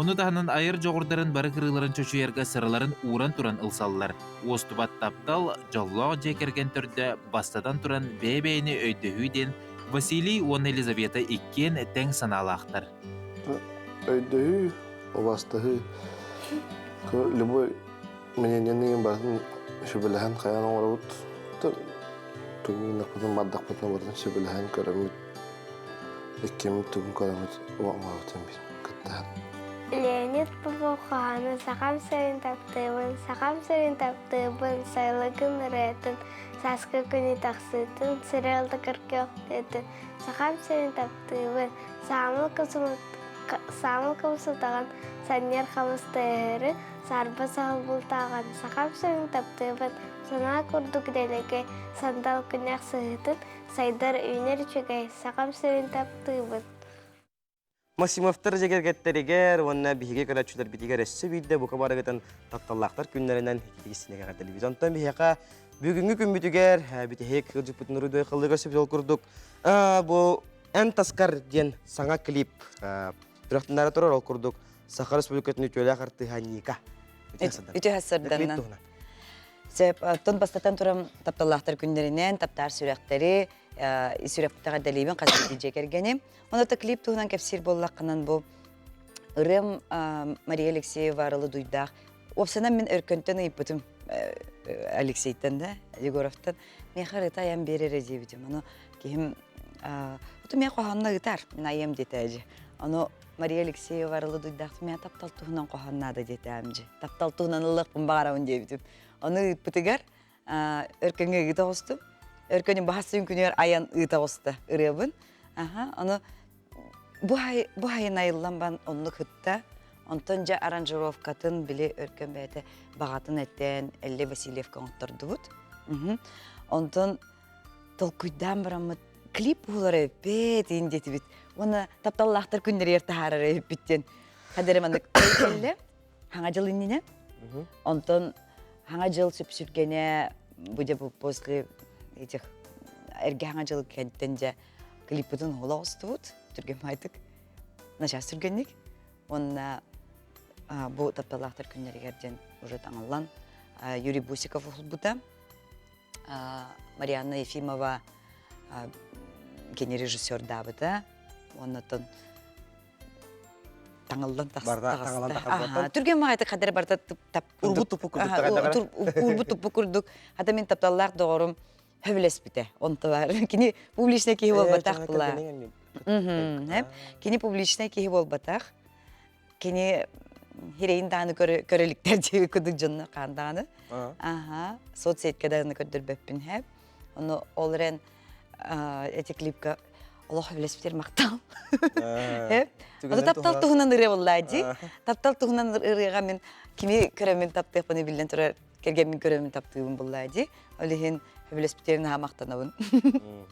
Оны тағынан айыр жоғырдарын бары кырыларын чөчуерге сырыларын уран туран ылсаллар. Остубат таптал жоллоқ жекерген түрді бастадан туран бей-бейні өйдөхүйден Василий он Елизавета иккен тәң саналақтар. Өйдөхүй, обастahı, любой мнениенің басын şübelehan kayan oğrabut. Tugün nakpatın maddak patına vardan şübelehan karamit. Ekkemit tugün karamit oğrabutun bir kıttahan. Leonid Popokhan'ı sakam serin taptığın, sayılığın retin, saskı günü taksıtın, sıralda kırkıyor dedin. Sakam serin taptığın, samıl kımsıltağın, sanyer kamıstağırı, sarba sağıl bultağın, sakam serin taptığın, sana kurduk delege, sandal kınak sığıtın, saydar üner çögey, sakam serin taptığın. Максимовтар жегергеттеригер, онна биһиге көрәчүләр битигер эссе бидде бу кабарыгытын татталлактар күннәреннән хикигисинеге га телевизионтан биһига бүгүнгү күн бүтүгер битихек кылжыпытын рудой кылдыга сөп курдук. Бу Энтаскар ден саңа клип бирактынары турар ол курдук. Саха Республикатын үтөлө карты ханика. Үтө хасырданнан. Сеп тон бастатан турам тапталлактар күннәреннән таптар сүрәктәре сүрәктәгә дәлибен казан дижекергәне. Оны да клип туһунан кепсир боллаккынан бу Ырым Мария Алексеева арылы дуйдак. Опсана мен өркөнтөн ыйпытым Алексейтен да, Егоровтан. Мен харыта ям берере дебитим. Аны ким мен коханна гитар, мен аям детеже. Аны Мария Алексеева арылы дуйдак мен таптал туһунан коханна да детемже. Таптал туһунан ылыкпын багарабын дебитим. Аны ыйпытыгар өркөнгө гитосту. Örkönün bahasın günler ayan ıtağısta ırıbın. Onu bu hayın ayıllan ben onu kıtta. Ontonca aranjировкатын bile örkön beyte bağatın etten 50 Vasilyev konutturdu bud. Onton tolkuydan baramı klip uları pet indeti bit. Ona taptallahtar günleri yerde hararı bitten. Kaderim andık öyle. Hangi yıl inine? Onton hangi yıl süpsürgene bu после этих эргәңгәҗлек кәнтенҗә клипытын холостут түргәм айтык наша сүргәнник онна бу тапталактар күннәргәрдән уже таңлан Юрий Бусиков булды Марианна Ефимова кинорежиссер дабыда оннан таңлан тагы түргәм айтык хәдер барда тап урбут тупу күрдүк хәтта мен тапталлар догырым Hövles bite, onta var. Kini publiçne ki bol bataq bular. Kini publiçne ki bol bataq. Kini hireyin dağını körelikler diye kuduk canına kandağını. Sosyetkadarını kördürböppün hep. Onu olaren eti klipka Allah hövles biter maqtal. Hep. Onu taptal tuğunan ırı olaydı. Taptal tuğunan ırıga men kimi köremin taptıq bana bilden turar. Kergemin köremin taptığım bulaydı. Olihin Hövles biterini hamaktanabın.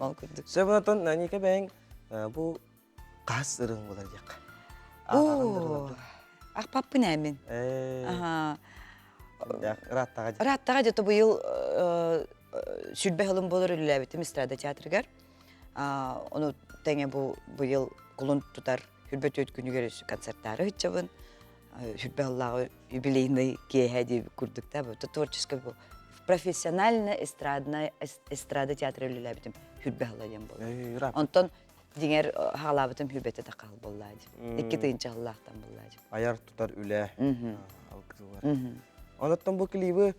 Mal kurduk. Sebunatan nanyike ben bu qas ırın olacak. Akpapın emin. Rattağa jatı bu yıl sülbe hılım bolur üllebitim İstrada teatrıgar. Onu tenge bu yıl kulun tutar hülbet ötkünü görüş konsertleri hıçabın. Hülbe hıllağı юбилейный кейхеди kurduk da bu tворческий bu. Профессионально эстрада театры үлелебитим хүрбе халайым бол. Онтон дигер халабытым хүрбете такал боллады. 2 тыйынча халлахтан боллады. Аяр тутар үле. Онтон бу клипи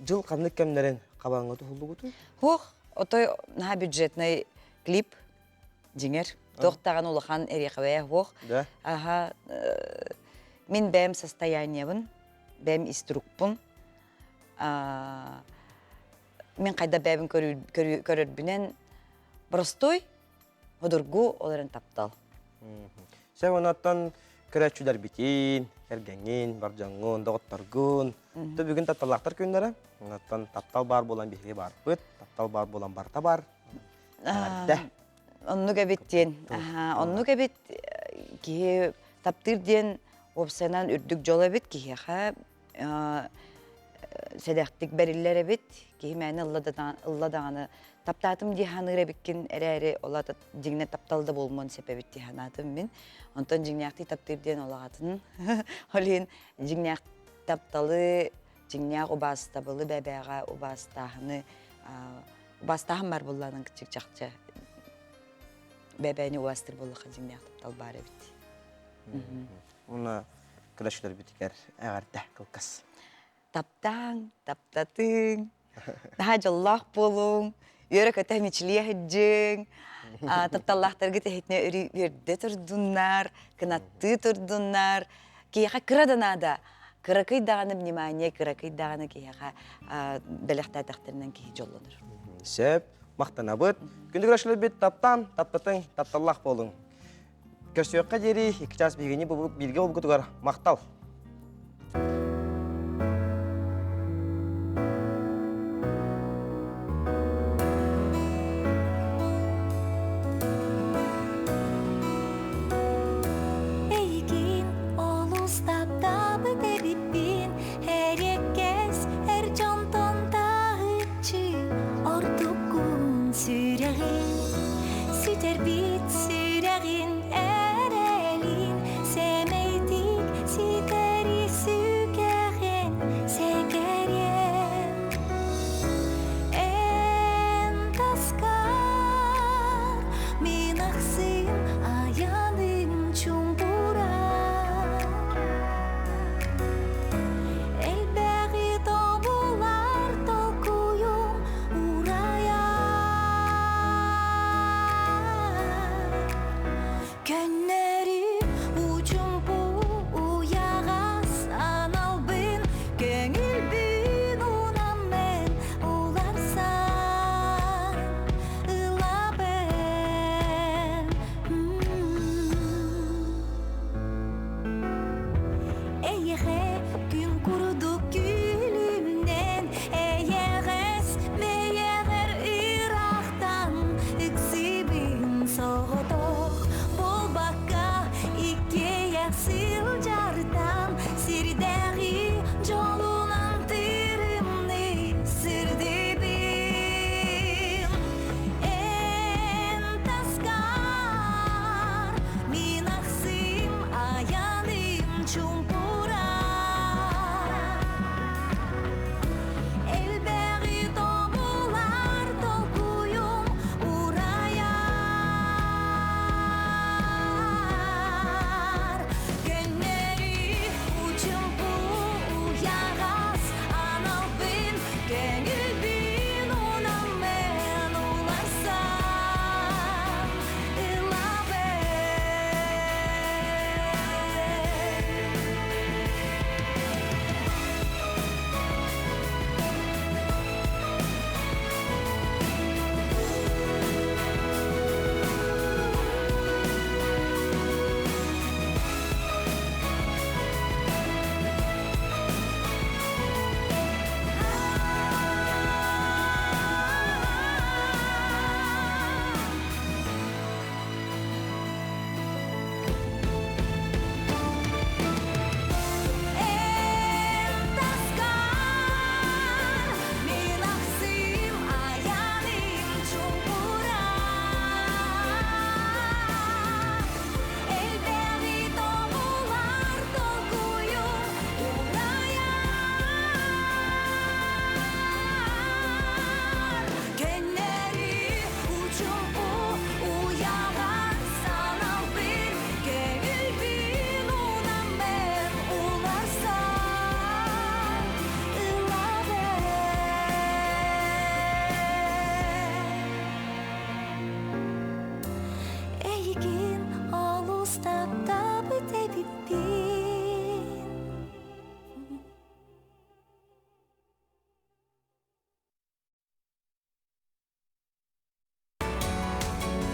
жыл кандай кемнерен кабаңга тухулугуту? Хох, отой на бюджетный клип дигер токтаган улахан эрекебе хох. Мен бэм состояниебин, бэм иструкпун. Мен кайда бәбин көрөрбүнен простой, одургу оларын таптал. Sen onattan көрәчүләр битин, кәргәңин, баржаңын, доғыттаргын. Тө бүгін тапталақтар көндері. Онаттан таптал бар болан бихге бар бұд, таптал бар болан барта бар. Онну кәбеттен. Онну кәбет ке таптырден опсанан үрдік жол әбет кеха сәдәқтік бәрілер әбет. Кеге мәні ылладағаны таптатым диханыр әбеккен әрі олады жеңне тапталды болмон сәпәбет диханатым мен. Онтан жеңнәқті таптырден олағатын. Олен жеңнәқ тапталы, жеңнәқ обастабылы бәбәға обастағыны обастағын бар болғанын күтчік жақча. Бәбәйні уастыр болуға жеңнәқ таптал бар әбет. Оны күләшілер бітікер әғарда қылқыз. Таптаң, таптатың, наға жоллақ болуң, өрі көті әмечілі әджің, тапталлақтарға тәхетіне өрі өрді тұрдыңнар, кынатты тұрдыңнар, кейіға кыраданада, кыракайдағаны внимание, кыракайдағаны кейіға бәліқті әдіқтерінен кейі жолланыр. Сәп, мақтана бұд, күнді күләшілер бет таптан, таптатың, тапталлақ болуң. Көстіөкқа дері, 2 час бігені білге ол күтігар мақтал. Эйгин олус таптабы